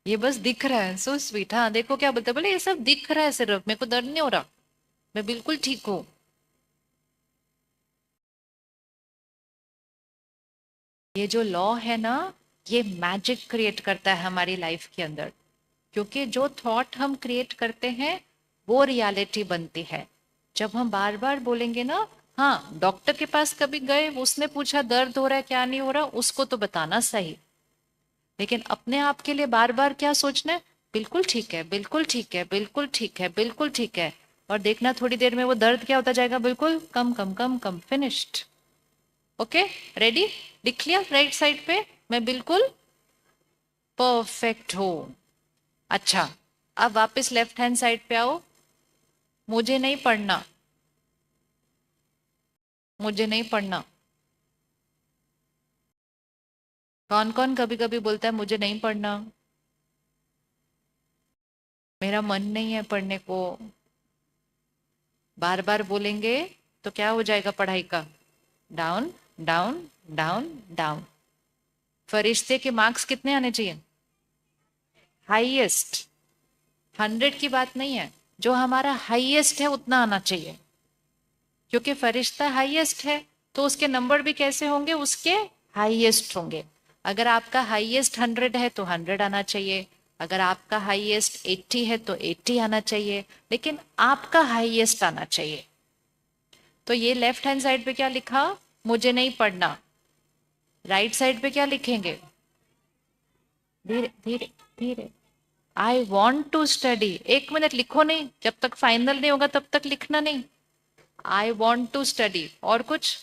ये बस दिख रहा है, सो स्वीट। हाँ देखो क्या बोलते हैं, बोले ये सब दिख रहा है, सिर्फ मेरे को दर्द नहीं हो रहा, मैं बिल्कुल ठीक हूँ। ये जो लॉ है ना, ये मैजिक क्रिएट करता है हमारी लाइफ के अंदर। क्योंकि जो थॉट हम क्रिएट करते हैं वो रियलिटी बनती है। जब हम बार बार बोलेंगे ना, हाँ डॉक्टर के पास कभी गए, उसने पूछा दर्द हो रहा है क्या नहीं हो रहा, उसको तो बताना सही, लेकिन अपने आप के लिए बार बार क्या सोचना है? बिल्कुल ठीक है, बिल्कुल ठीक है, बिल्कुल ठीक है, बिल्कुल ठीक है। और देखना थोड़ी देर में वो दर्द क्या होता जाएगा? बिल्कुल कम कम कम कम, फिनिश्ड। Okay, ready? लिख लिया राइट साइड पे, मैं बिल्कुल परफेक्ट हूं। अच्छा, अब वापस लेफ्ट हैंड साइड पे आओ। मुझे नहीं पढ़ना, मुझे नहीं पढ़ना। कौन कौन कभी कभी बोलता है मुझे नहीं पढ़ना, मेरा मन नहीं है पढ़ने को? बार बार बोलेंगे तो क्या हो जाएगा पढ़ाई का? Down, down, down, down. फरिश्ते के मार्क्स कितने आने चाहिए? हाईएस्ट। 100 की बात नहीं है, जो हमारा हाईएस्ट है उतना आना चाहिए। क्योंकि फरिश्ता हाईएस्ट है, तो उसके नंबर भी कैसे होंगे? उसके हाईएस्ट होंगे। अगर आपका हाईएस्ट 100 है तो 100 आना चाहिए, अगर आपका हाईएस्ट 80 है तो 80 आना चाहिए, लेकिन आपका हाईएस्ट आना चाहिए। तो ये लेफ्ट हैंड साइड पे क्या लिखा? मुझे नहीं पढ़ना। राइट साइड पे क्या लिखेंगे? धीरे धीरे धीरे, I want to study. 1 minute लिखो नहीं, जब तक फाइनल नहीं होगा तब तक लिखना नहीं। I want to study. और कुछ?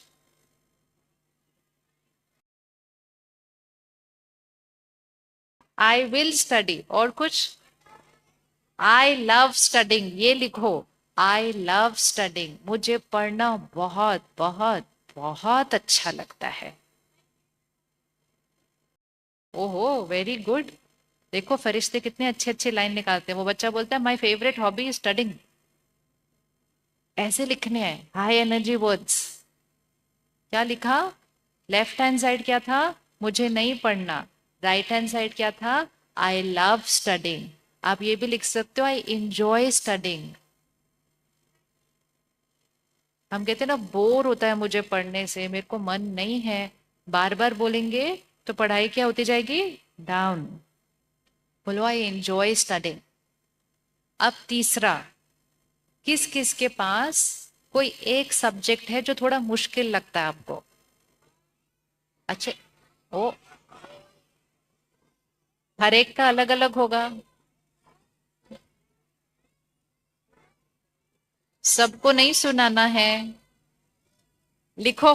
I will study. और कुछ? आई लव स्टडिंग, ये लिखो। आई लव स्टडिंग, मुझे पढ़ना बहुत बहुत बहुत अच्छा लगता है। ओहो, वेरी गुड। देखो फरिश्ते कितने अच्छे अच्छे लाइन निकालते हैं। वो बच्चा बोलता है my favourite hobby is studying. ऐसे लिखने हैं हाई एनर्जी वर्ड्स। क्या लिखा? लेफ्ट हैंड साइड क्या था? मुझे नहीं पढ़ना। राइट हैंड साइड क्या था? आई लव स्टडिंग। आप ये भी लिख सकते हो आई इंजॉय स्टडिंग। हम कहते हैं ना बोर होता है मुझे पढ़ने से, मेरे को मन नहीं है, बार बार बोलेंगे तो पढ़ाई क्या होती जाएगी? डाउन। बोलो आई एंजॉय स्टडिंग। अब तीसरा, किस किस के पास कोई एक सब्जेक्ट है जो थोड़ा मुश्किल लगता है आपको? अच्छा, ओ, हर एक का अलग अलग होगा, सबको नहीं सुनाना है। लिखो,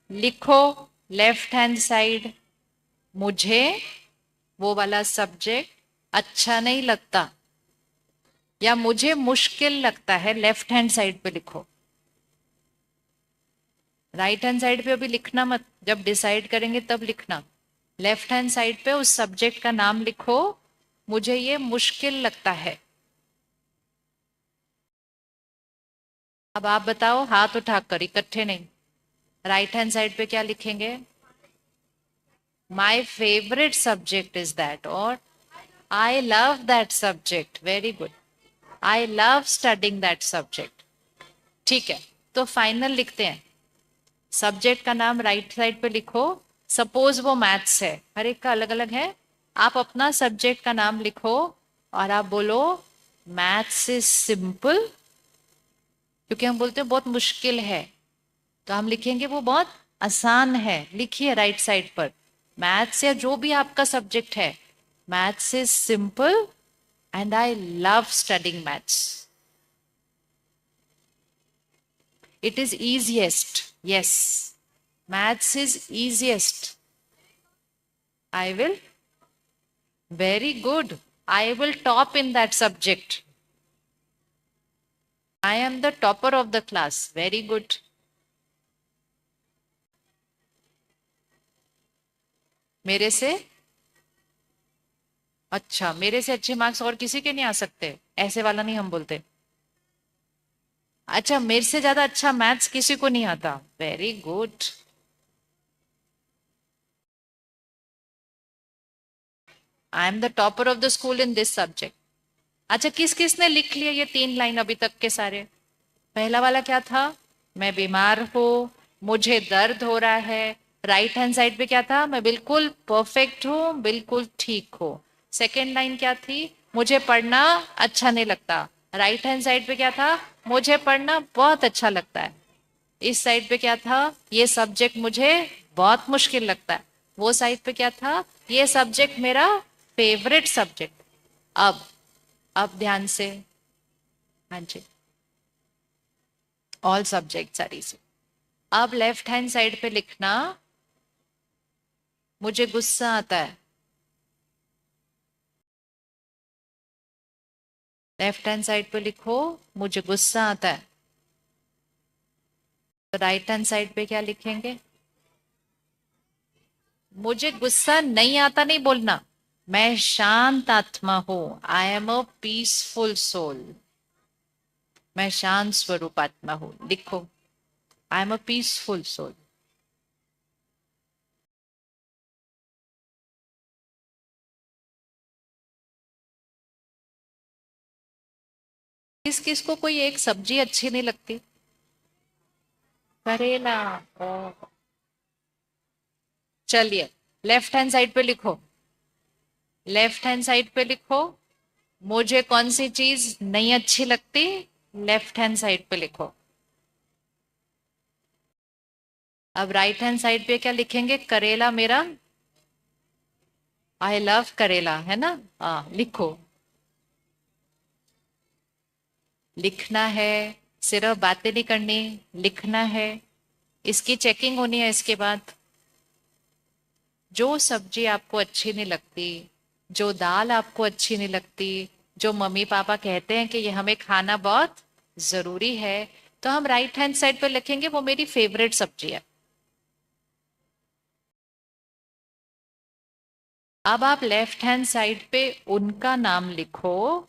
लिखो, लेफ्ट हैंड साइड, मुझे वो वाला सब्जेक्ट अच्छा नहीं लगता या मुझे मुश्किल लगता है, लेफ्ट हैंड साइड पे लिखो। राइट हैंड साइड पे अभी लिखना मत, जब डिसाइड करेंगे तब लिखना। लेफ्ट हैंड साइड पे उस सब्जेक्ट का नाम लिखो, मुझे ये मुश्किल लगता है। अब आप बताओ हाथ उठाकर, इकट्ठे नहीं। राइट हैंड साइड पे क्या लिखेंगे? My favourite subject is that, और I love that subject. Very good, I love studying that subject. ठीक है, तो फाइनल लिखते हैं। सब्जेक्ट का नाम राइट साइड पे लिखो। सपोज वो मैथ्स है, हर एक का अलग अलग है। आप अपना सब्जेक्ट का नाम लिखो और आप बोलो मैथ्स इज सिंपल, क्योंकि हम बोलते हैं बहुत मुश्किल है, तो हम लिखेंगे वो बहुत आसान है। लिखिए राइट साइड पर, मैथ्स या जो भी आपका सब्जेक्ट है, maths is simple and I love studying maths. It is easiest, yes, maths is easiest. I will, very good, I will top in that subject. I am the topper of the class. Very good. मेरे से अच्छा, मेरे से अच्छे marks और किसी के नहीं आ सकते, ऐसे वाला नहीं हम बोलते। अच्छा, मेरे से ज्यादा अच्छा मैथ्स किसी को नहीं आता। Very good. I am the topper of the school in this subject. अच्छा, किस किस ने लिख लिया ये 3 लाइन अभी तक के सारे? पहला वाला क्या था? मैं बीमार हूं, मुझे दर्द हो रहा है। राइट हैंड साइड पे क्या था? मैं बिल्कुल परफेक्ट हूं, बिल्कुल ठीक हूं। सेकेंड लाइन क्या थी? मुझे पढ़ना अच्छा नहीं लगता। राइट हैंड साइड पे क्या था? मुझे पढ़ना बहुत अच्छा लगता है। इस साइड पे क्या था? ये सब्जेक्ट मुझे बहुत मुश्किल लगता है। वो साइड पे क्या था? ये सब्जेक्ट मेरा फेवरेट सब्जेक्ट। अब ध्यान से, हाँ जी, ऑल सब्जेक्ट्स आर इजी। अब लेफ्ट हैंड साइड पे लिखना, मुझे गुस्सा आता है। लेफ्ट हैंड साइड पे लिखो, मुझे गुस्सा आता है। तो राइट हैंड साइड पे क्या लिखेंगे? मुझे गुस्सा नहीं आता नहीं बोलना, मैं शांत आत्मा हूं, I am a peaceful soul. मैं शांत स्वरूप आत्मा हूं, लिखो I am a peaceful soul. किस किस को कोई एक सब्जी अच्छी नहीं लगती? करेला। ओ, चलिए, लेफ्ट हैंड साइड पे लिखो। लेफ्ट हैंड साइड पे लिखो, मुझे कौन सी चीज नहीं अच्छी लगती। लेफ्ट हैंड साइड पे लिखो। अब राइट हैंड साइड पे क्या लिखेंगे? करेला मेरा, आई लव करेला, है ना? हाँ, लिखो। लिखना है, सिर्फ बातें नहीं करनी, लिखना है। इसकी चेकिंग होनी है इसके बाद। जो सब्जी आपको अच्छी नहीं लगती, जो दाल आपको अच्छी नहीं लगती, जो मम्मी पापा कहते हैं कि ये हमें खाना बहुत जरूरी है, तो हम राइट हैंड साइड पे लिखेंगे वो मेरी फेवरेट सब्जी है। अब आप लेफ्ट हैंड साइड पे उनका नाम लिखो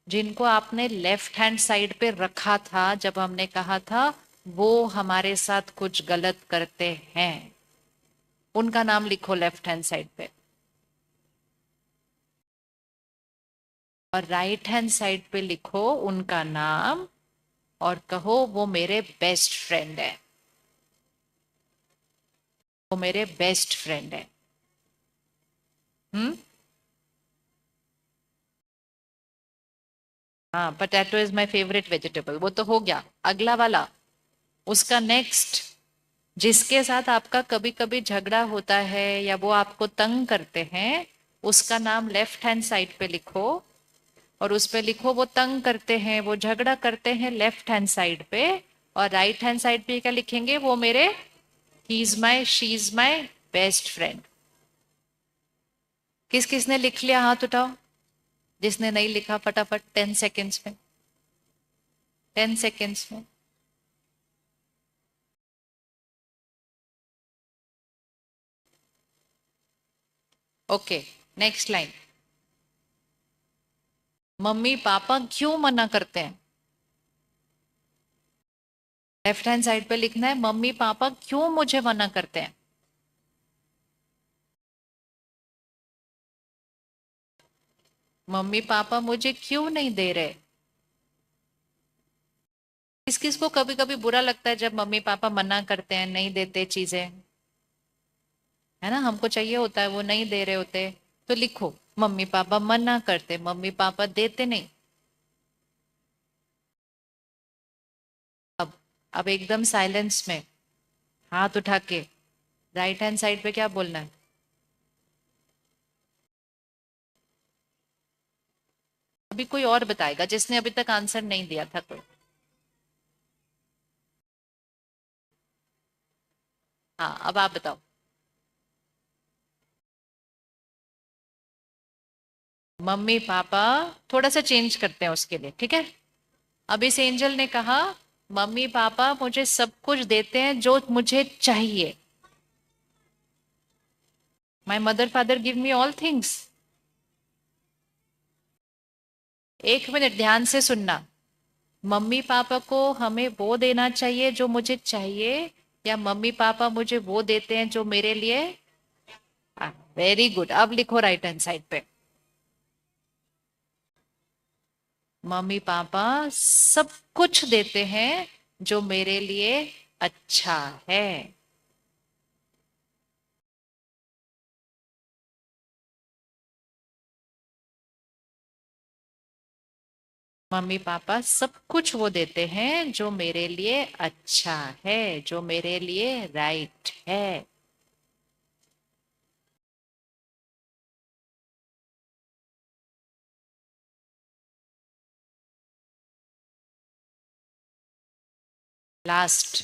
जिनको आपने लेफ्ट हैंड साइड पे रखा था जब हमने कहा था वो हमारे साथ कुछ गलत करते हैं। उनका नाम लिखो लेफ्ट हैंड साइड पे, और राइट हैंड साइड पे लिखो उनका नाम और कहो वो मेरे बेस्ट फ्रेंड है, वो मेरे बेस्ट फ्रेंड है। हम्म। हाँ, potato is my favourite vegetable, वो तो हो गया। अगला वाला, उसका नेक्स्ट, जिसके साथ आपका कभी कभी झगड़ा होता है या वो आपको तंग करते हैं, उसका नाम लेफ्ट हैंड साइड पे लिखो और उस पे लिखो वो तंग करते हैं, वो झगड़ा करते हैं लेफ्ट हैंड साइड पे। और राइट हैंड साइड पे क्या लिखेंगे, वो मेरे, he is my, she is my best friend. किस किसने लिख लिया हाथ उठाओ, जिसने नहीं लिखा फटाफट 10 सेकेंड्स में, 10 सेकेंड्स में। Okay, next line. Mummy papa क्यों मना करते हैं? लेफ्ट हैंड साइड पे लिखना है मम्मी पापा क्यों मुझे मना करते हैं। मम्मी पापा मुझे क्यों नहीं दे रहे। किस किस को कभी कभी बुरा लगता है जब मम्मी पापा मना करते हैं, नहीं देते चीजें, है ना, हमको चाहिए होता है, वो नहीं दे रहे होते। तो लिखो मम्मी पापा मना करते, मम्मी पापा देते नहीं। अब अब एकदम साइलेंस में हाथ उठा के राइट हैंड साइड पे क्या बोलना है? अभी कोई और बताएगा जिसने अभी तक आंसर नहीं दिया था कोई। हाँ, अब आप बताओ। मम्मी पापा, थोड़ा सा चेंज करते हैं उसके लिए, ठीक है। अब इस एंजल ने कहा मम्मी पापा मुझे सब कुछ देते हैं जो मुझे चाहिए। My mother father give me all things. एक मिनट ध्यान से सुनना। मम्मी पापा को हमें वो देना चाहिए जो मुझे चाहिए, या मम्मी पापा मुझे वो देते हैं जो मेरे लिए। वेरी गुड, अब लिखो राइट हैंड साइड पे। मम्मी पापा सब कुछ देते हैं जो मेरे लिए अच्छा है। मम्मी पापा सब कुछ वो देते हैं जो मेरे लिए अच्छा है, जो मेरे लिए राइट है। Last,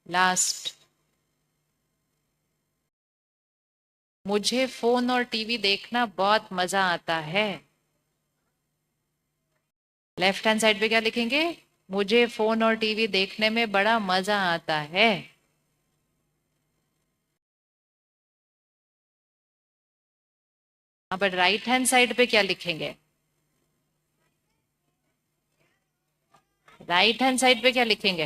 last. मुझे फोन और टीवी देखना बहुत मजा आता है। लेफ्ट हैंड साइड पे क्या लिखेंगे? मुझे फोन और टीवी देखने में बड़ा मजा आता है। अब राइट हैंड साइड पे क्या लिखेंगे? राइट हैंड साइड पे क्या लिखेंगे?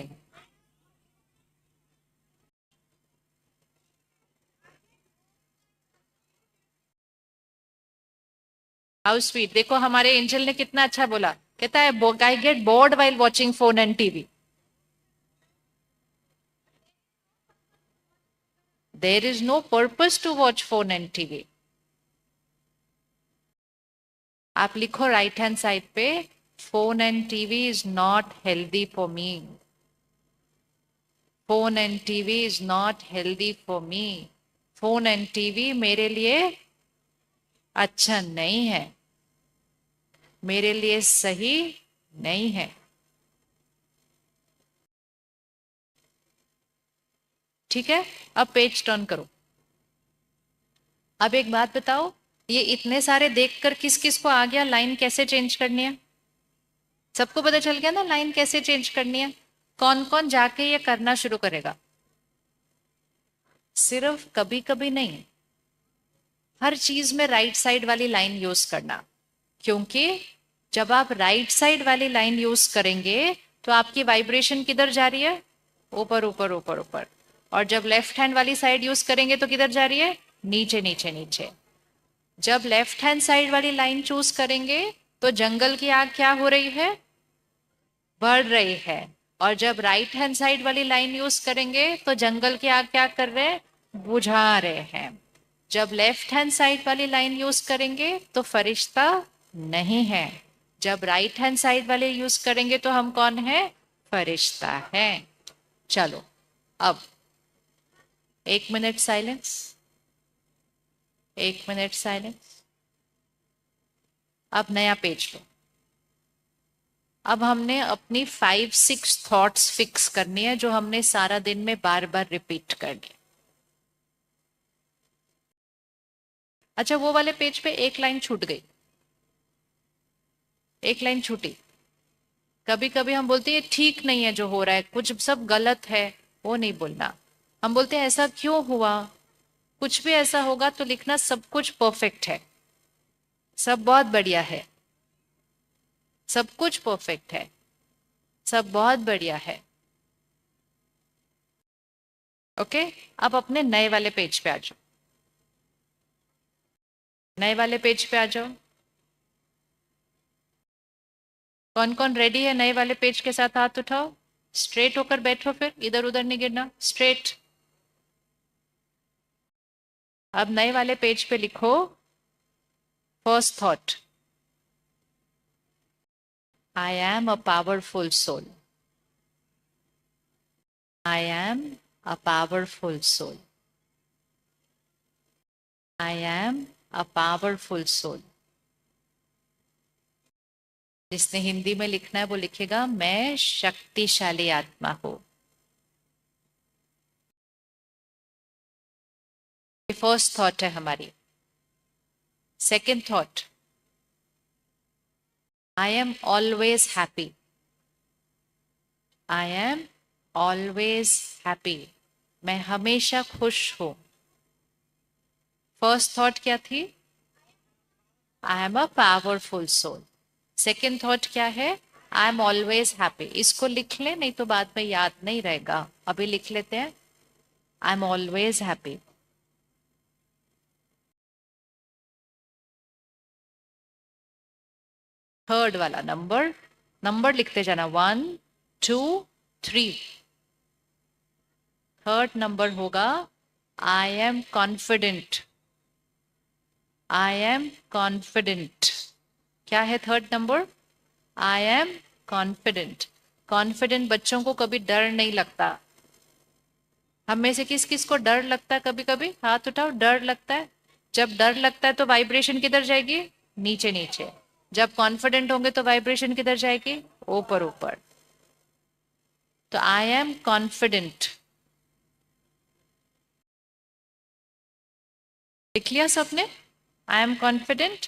हाउ स्वीट, देखो हमारे एंजल ने कितना अच्छा बोला। कहता है I get bored while watching phone and TV. There is no purpose to watch phone and TV. आप लिखो राइट हैंड साइड पे phone and TV is not healthy for me. Phone and TV is not healthy for me. Phone and TV मेरे लिए अच्छा नहीं है, मेरे लिए सही नहीं है। ठीक है, अब पेज टर्न करो। अब एक बात बताओ, ये इतने सारे देखकर किस किस को आ गया लाइन कैसे चेंज करनी है? सबको पता चल गया ना लाइन कैसे चेंज करनी है? कौन कौन जाके ये करना शुरू करेगा? सिर्फ कभी कभी नहीं, हर चीज में राइट साइड वाली लाइन यूज करना, क्योंकि जब आप राइट साइड वाली लाइन यूज करेंगे तो आपकी वाइब्रेशन किधर जा रही है? ऊपर ऊपर ऊपर ऊपर। और जब लेफ्ट हैंड वाली साइड यूज करेंगे तो किधर जा रही है? नीचे नीचे नीचे। जब लेफ्ट हैंड साइड वाली लाइन चूज करेंगे तो जंगल की आग क्या हो रही है? बढ़ रही है। और जब राइट हैंड साइड वाली लाइन यूज करेंगे तो जंगल की आग क्या कर रहे हैं? बुझा रहे हैं। जब लेफ्ट हैंड साइड वाली लाइन यूज करेंगे तो फरिश्ता नहीं है। जब राइट हैंड साइड वाले यूज करेंगे तो हम कौन है? फरिश्ता है। चलो अब 1 मिनट साइलेंस, 1 मिनट साइलेंस। अब नया पेज लो। अब हमने अपनी 5-6 थॉट्स फिक्स करनी है जो हमने सारा दिन में बार बार रिपीट करनी। अच्छा, वो वाले पेज पे एक लाइन छूट गई, एक लाइन छूटी। कभी कभी हम बोलते हैं ठीक नहीं है जो हो रहा है, कुछ सब गलत है। वो नहीं बोलना। हम बोलते हैं ऐसा क्यों हुआ? कुछ भी ऐसा होगा तो लिखना सब कुछ परफेक्ट है, सब बहुत बढ़िया है, सब कुछ परफेक्ट है, सब बहुत बढ़िया है। ओके। अब अपने नए वाले पेज पे आ जाओ, नए वाले पेज पे आ जाओ। कौन कौन रेडी है नए वाले पेज के साथ? हाथ उठाओ, स्ट्रेट होकर बैठो, फिर इधर उधर नहीं गिरना, स्ट्रेट। अब नए वाले पेज पे लिखो first thought, I am a powerful soul. I am a powerful soul. I am a powerful soul. जिसने हिंदी में लिखना है वो लिखेगा मैं शक्तिशाली आत्मा हूं। ये फर्स्ट थॉट है हमारी। Second thought, I am always happy. I am always happy. मैं हमेशा खुश हूं। फर्स्ट थॉट क्या थी? I am a powerful soul. Second thought क्या है? I am always happy. इसको लिख ले, नहीं तो बाद में याद नहीं रहेगा। अभी लिख लेते हैं, आई एम ऑलवेज हैप्पी। थर्ड वाला नंबर, नंबर लिखते जाना, 1 2 3। थर्ड नंबर होगा I am confident. I am confident. क्या है third number? I am confident. Confident बच्चों को कभी डर नहीं लगता। हम में से किस किस को डर लगता है? कभी कभी हाथ उठाओ, डर लगता है। जब डर लगता है तो वाइब्रेशन किधर जाएगी? नीचे नीचे। जब कॉन्फिडेंट होंगे तो वाइब्रेशन किधर जाएगी? ऊपर ऊपर। तो आई एम कॉन्फिडेंट लिख लिया सबने? I am confident.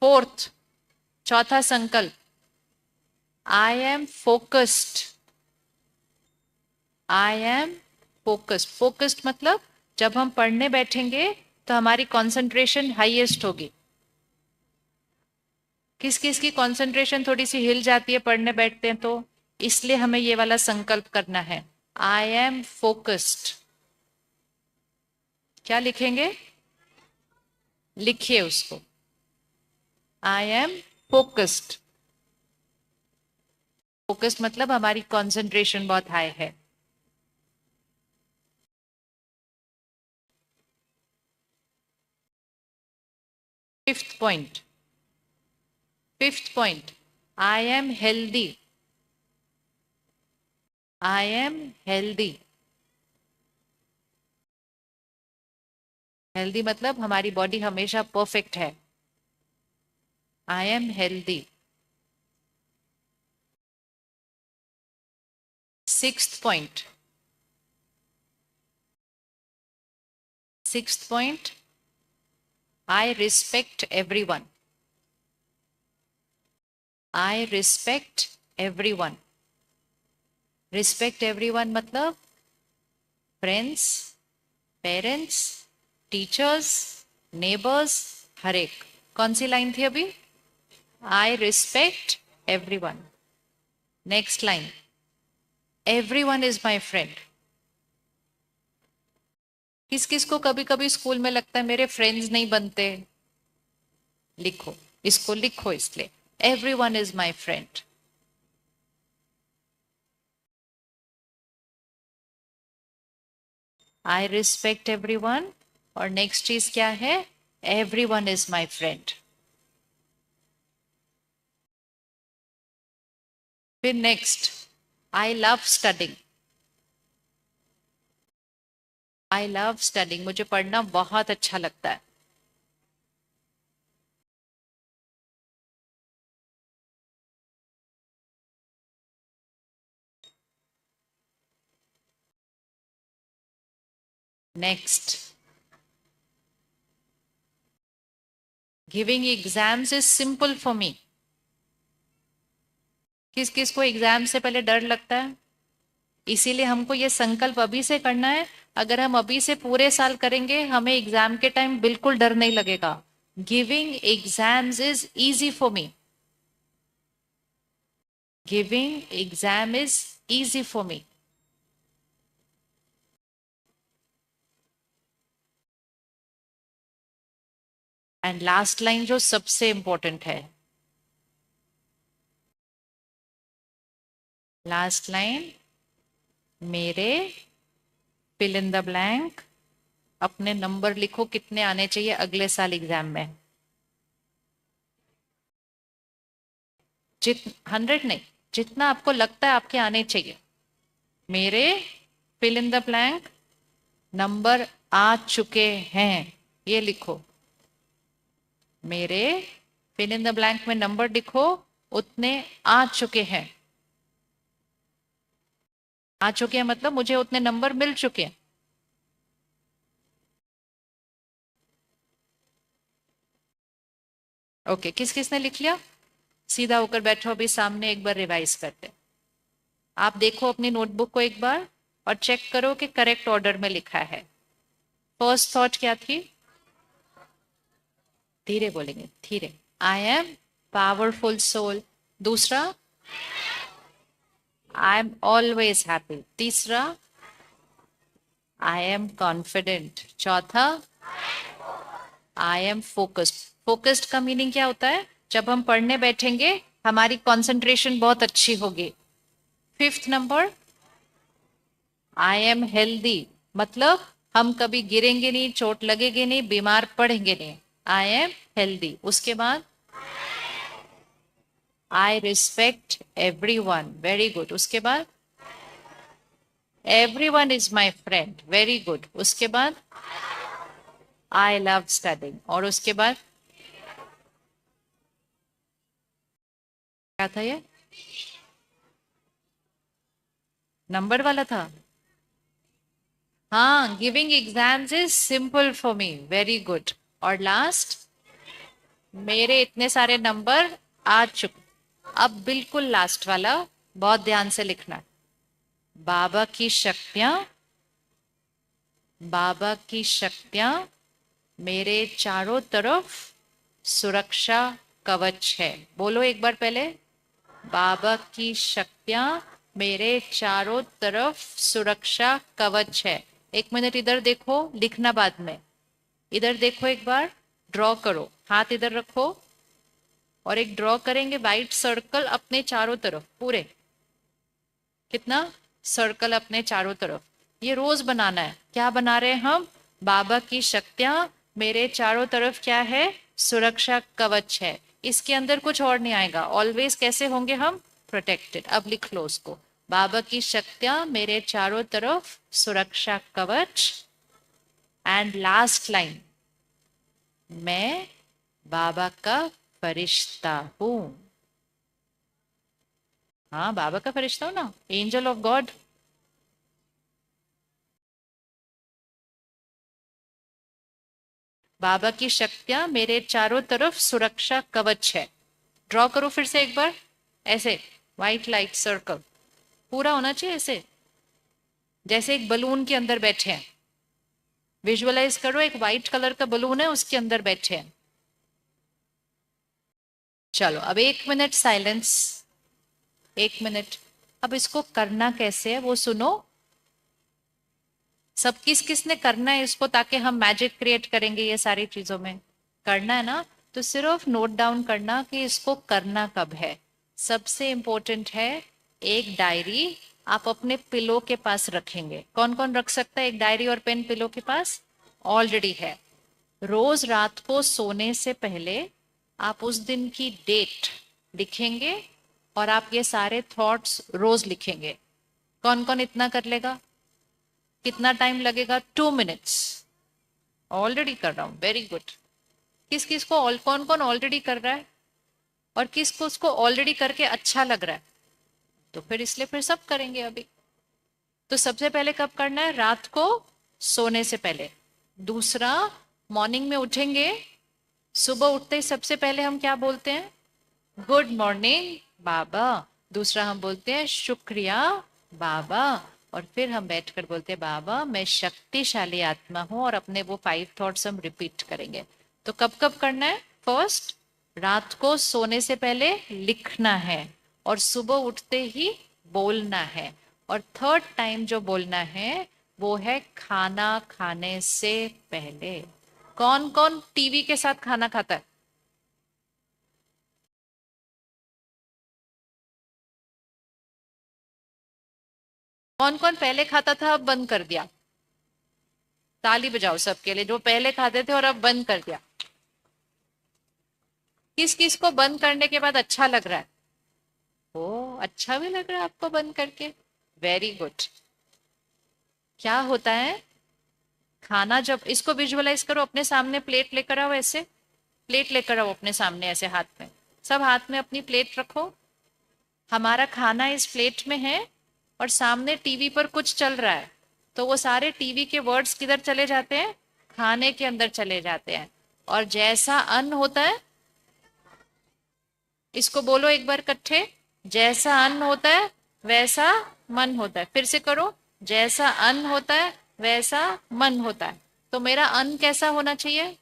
फोर्थ, चौथा संकल्प, I am focused. I am focused. Focused मतलब जब हम पढ़ने बैठेंगे तो हमारी कंसंट्रेशन हाईएस्ट होगी। किस किस की कंसंट्रेशन थोड़ी सी हिल जाती है पढ़ने बैठते हैं तो, इसलिए हमें ये वाला संकल्प करना है, आई एम फोकस्ड। क्या लिखेंगे? लिखिए उसको, आई एम फोकस्ड। फोकस्ड मतलब हमारी कंसंट्रेशन बहुत हाई है। Fifth point, fifth point, I am healthy. I am healthy. Healthy मतलब हमारी बॉडी हमेशा परफेक्ट है। I am healthy. Sixth point, sixth point, I respect everyone. I respect everyone. Respect everyone मतलब friends, parents, teachers, neighbours, हर एक। कौन सी line थी अभी? आई respect everyone. Next line, everyone is my friend. किस किस को कभी कभी स्कूल में लगता है मेरे फ्रेंड्स नहीं बनते? लिखो, इसको लिखो इसलिए, everyone is my friend. I respect everyone, और नेक्स्ट चीज क्या है? Everyone is my friend. फिर next, I love studying. I love studying, मुझे पढ़ना बहुत अच्छा लगता है। Next, giving exams is simple for me. किस किस को एग्जाम से पहले डर लगता है? इसीलिए हमको ये संकल्प अभी से करना है। अगर हम अभी से पूरे साल करेंगे, हमें एग्जाम के टाइम बिल्कुल डर नहीं लगेगा। Giving exams is easy for me. Giving exam is easy for me. And last line जो सबसे इंपॉर्टेंट है, लास्ट लाइन, मेरे फिल इन द ब्लैंक, अपने नंबर लिखो कितने आने चाहिए अगले साल एग्जाम में। 100 नहीं, जितना आपको लगता है आपके आने चाहिए। मेरे fill in the blank number आ चुके हैं, ये लिखो। मेरे फिल इन द ब्लैंक में नंबर लिखो, उतने आ चुके हैं। आ चुके हैं मतलब मुझे उतने नंबर मिल चुके हैं। ओके, किस किस ने लिख लिया? सीधा होकर बैठो, अभी सामने एक बार रिवाइज करते हैं। आप देखो अपनी नोटबुक को एक बार और चेक करो कि करेक्ट ऑर्डर में लिखा है। फर्स्ट थॉट क्या थी? धीरे बोलेंगे, धीरे। I am powerful soul. दूसरा, आई एम ऑलवेज हैप्पी। तीसरा, आई एम कॉन्फिडेंट। चौथा, आई एम फोकस्ड। फोकस्ड का मीनिंग क्या होता है? जब हम पढ़ने बैठेंगे हमारी कंसंट्रेशन बहुत अच्छी होगी। Fifth number, I am healthy, मतलब हम कभी गिरेंगे नहीं, चोट लगेगी नहीं, बीमार पड़ेंगे नहीं। I am healthy. उसके बाद, आई रिस्पेक्ट एवरीवन। Very good. उसके बाद, everyone is my friend. Very good. उसके बाद, आई लव स्टडिंग। और उसके बाद क्या था? ये नंबर वाला था। हाँ, giving exams is simple for me. Very good. और लास्ट, मेरे इतने सारे नंबर आ चुके। अब बिल्कुल लास्ट वाला बहुत ध्यान से लिखना। बाबा की शक्तियां, बाबा की शक्तियां मेरे चारों तरफ सुरक्षा कवच है। बोलो एक बार पहले, बाबा की शक्तियां मेरे चारों तरफ सुरक्षा कवच है। 1 मिनट इधर देखो, लिखना बाद में। इधर देखो एक बार, ड्रॉ करो, हाथ इधर रखो और एक ड्रॉ करेंगे वाइट सर्कल अपने चारों तरफ पूरे। कितना सर्कल अपने चारों तरफ? ये रोज बनाना है। क्या बना रहे हैं हम? बाबा की शक्तियां मेरे चारों तरफ क्या है? सुरक्षा कवच है। इसके अंदर कुछ और नहीं आएगा। ऑलवेज कैसे होंगे हम? प्रोटेक्टेड। अब लिख लो उसको, बाबा की शक्तियां मेरे चारों तरफ सुरक्षा कवच। एंड लास्ट लाइन, मैं बाबा का फरिश्ता हूं। हाँ, बाबा का फरिश्ता हूं ना, एंजल ऑफ गॉड। बाबा की शक्तियां मेरे चारों तरफ सुरक्षा कवच है। ड्रॉ करो फिर से एक बार। ऐसे व्हाइट लाइट सर्कल पूरा होना चाहिए, ऐसे जैसे एक बलून के अंदर बैठे हैं। विजुअलाइज करो एक व्हाइट कलर का बलून है, उसके अंदर बैठे हैं। चलो अब 1 मिनट साइलेंस, 1 मिनट। अब इसको करना कैसे है वो सुनो। सब किस किस ने करना है इसको, ताकि हम मैजिक क्रिएट करेंगे ये सारी चीजों में। करना है ना, तो सिर्फ नोट डाउन करना कि इसको करना कब है। सबसे इंपॉर्टेंट है, एक डायरी आप अपने पिलो के पास रखेंगे। कौन कौन रख सकता है एक डायरी और पेन पिलो के पास? ऑलरेडी है। रोज रात को सोने से पहले आप उस दिन की डेट लिखेंगे और आप ये सारे थॉट्स रोज लिखेंगे। कौन कौन इतना कर लेगा? कितना टाइम लगेगा? 2 मिनट्स। ऑलरेडी कर रहा हूं, वेरी गुड। किस किस को कौन कौन ऑलरेडी कर रहा है और किस को उसको ऑलरेडी करके अच्छा लग रहा है? तो फिर इसलिए फिर सब करेंगे अभी। तो सबसे पहले कब करना है? रात को सोने से पहले। दूसरा, मॉर्निंग में उठेंगे, सुबह उठते ही सबसे पहले हम क्या बोलते हैं? गुड मॉर्निंग बाबा। दूसरा हम बोलते हैं शुक्रिया बाबा। और फिर हम बैठकर बोलते हैं बाबा मैं शक्तिशाली आत्मा हूं, और अपने वो 5 थॉट्स हम रिपीट करेंगे। तो कब कब करना है? फर्स्ट, रात को सोने से पहले लिखना है और सुबह उठते ही बोलना है। और थर्ड टाइम जो बोलना है वो है खाना खाने से पहले। कौन कौन टीवी के साथ खाना खाता है? कौन कौन पहले खाता था अब बंद कर दिया? ताली बजाओ सबके लिए जो पहले खाते थे और अब बंद कर दिया। किस किस को बंद करने के बाद अच्छा लग रहा है? ओ, अच्छा भी लग रहा है आपको बंद करके, वेरी गुड। क्या होता है, खाना जब, इसको विजुअलाइज करो, अपने सामने प्लेट लेकर आओ, ऐसे प्लेट लेकर आओ अपने सामने, ऐसे हाथ में, सब हाथ में अपनी प्लेट रखो। हमारा खाना इस प्लेट में है और सामने टीवी पर कुछ चल रहा है, तो वो सारे टीवी के वर्ड्स किधर चले जाते हैं? खाने के अंदर चले जाते हैं। और जैसा अन्न होता है, इसको बोलो एक बार इकट्ठे, जैसा अन्न होता है वैसा मन होता है। फिर से करो, जैसा अन्न होता है वैसा मन होता है। तो मेरा अन्न कैसा होना चाहिए?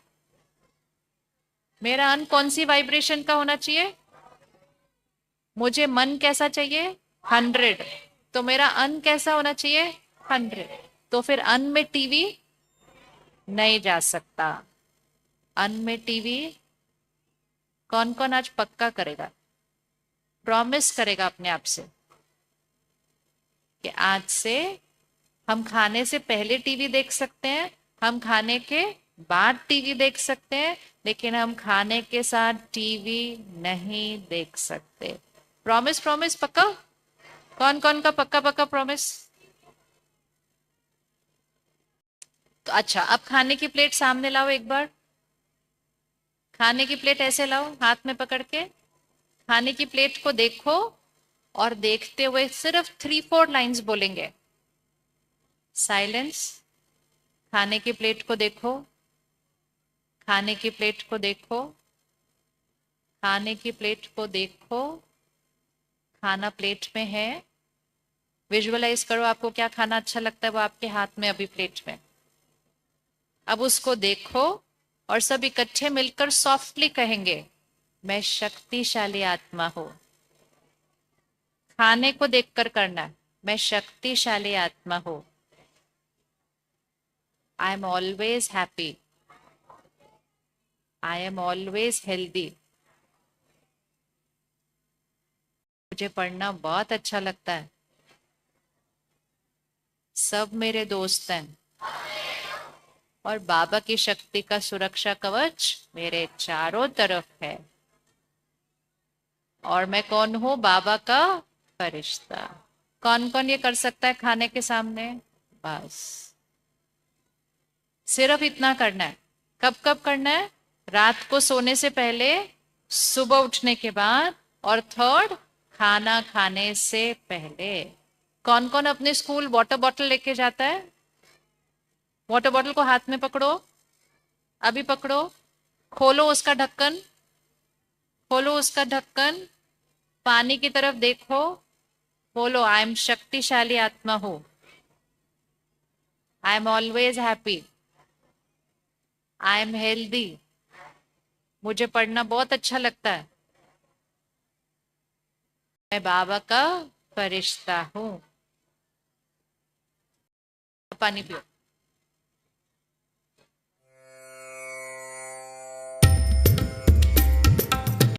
मेरा अन्न कौन सी वाइब्रेशन का होना चाहिए? मुझे मन कैसा चाहिए? 100। तो मेरा अन्न कैसा होना चाहिए? 100। तो फिर अन्न में टीवी नहीं जा सकता। अन्न में टीवी कौन कौन आज पक्का करेगा, प्रॉमिस करेगा अपने आप से कि आज से हम खाने से पहले टीवी देख सकते हैं, हम खाने के बाद टीवी देख सकते हैं, लेकिन हम खाने के साथ टीवी नहीं देख सकते। प्रॉमिस प्रॉमिस पक्का? कौन कौन का पक्का पक्का प्रॉमिस? तो अच्छा, अब खाने की प्लेट सामने लाओ एक बार। खाने की प्लेट ऐसे लाओ हाथ में पकड़ के, खाने की प्लेट को देखो और देखते हुए सिर्फ 3-4 लाइंस बोलेंगे। साइलेंस। खाने की प्लेट को देखो, खाने की प्लेट को देखो, खाने की प्लेट को देखो। खाना प्लेट में है, विजुअलाइज करो आपको क्या खाना अच्छा लगता है, वो आपके हाथ में अभी प्लेट में। अब उसको देखो और सब इकट्ठे मिलकर सॉफ्टली कहेंगे, मैं शक्तिशाली आत्मा हूं। खाने को देखकर करना है, मैं शक्तिशाली आत्मा हूं। I am always happy, I am always healthy. मुझे पढ़ना बहुत अच्छा लगता है, सब मेरे दोस्त हैं, और बाबा की शक्ति का सुरक्षा कवच मेरे चारों तरफ है। और मैं कौन हूं? बाबा का फरिश्ता। कौन कौन ये कर सकता है खाने के सामने? बस सिर्फ इतना करना है। कब कब करना है? रात को सोने से पहले, सुबह उठने के बाद, और थर्ड, खाना खाने से पहले। कौन कौन अपने स्कूल वाटर बॉटल लेके जाता है? वाटर बॉटल को हाथ में पकड़ो, अभी पकड़ो, खोलो उसका ढक्कन, खोलो उसका ढक्कन, पानी की तरफ देखो, बोलो आई एम शक्तिशाली आत्मा हूं, I am always happy, I am healthy, मुझे पढ़ना बहुत अच्छा लगता है, मैं बाबा का फरिश्ता हूँ। पानी पियो।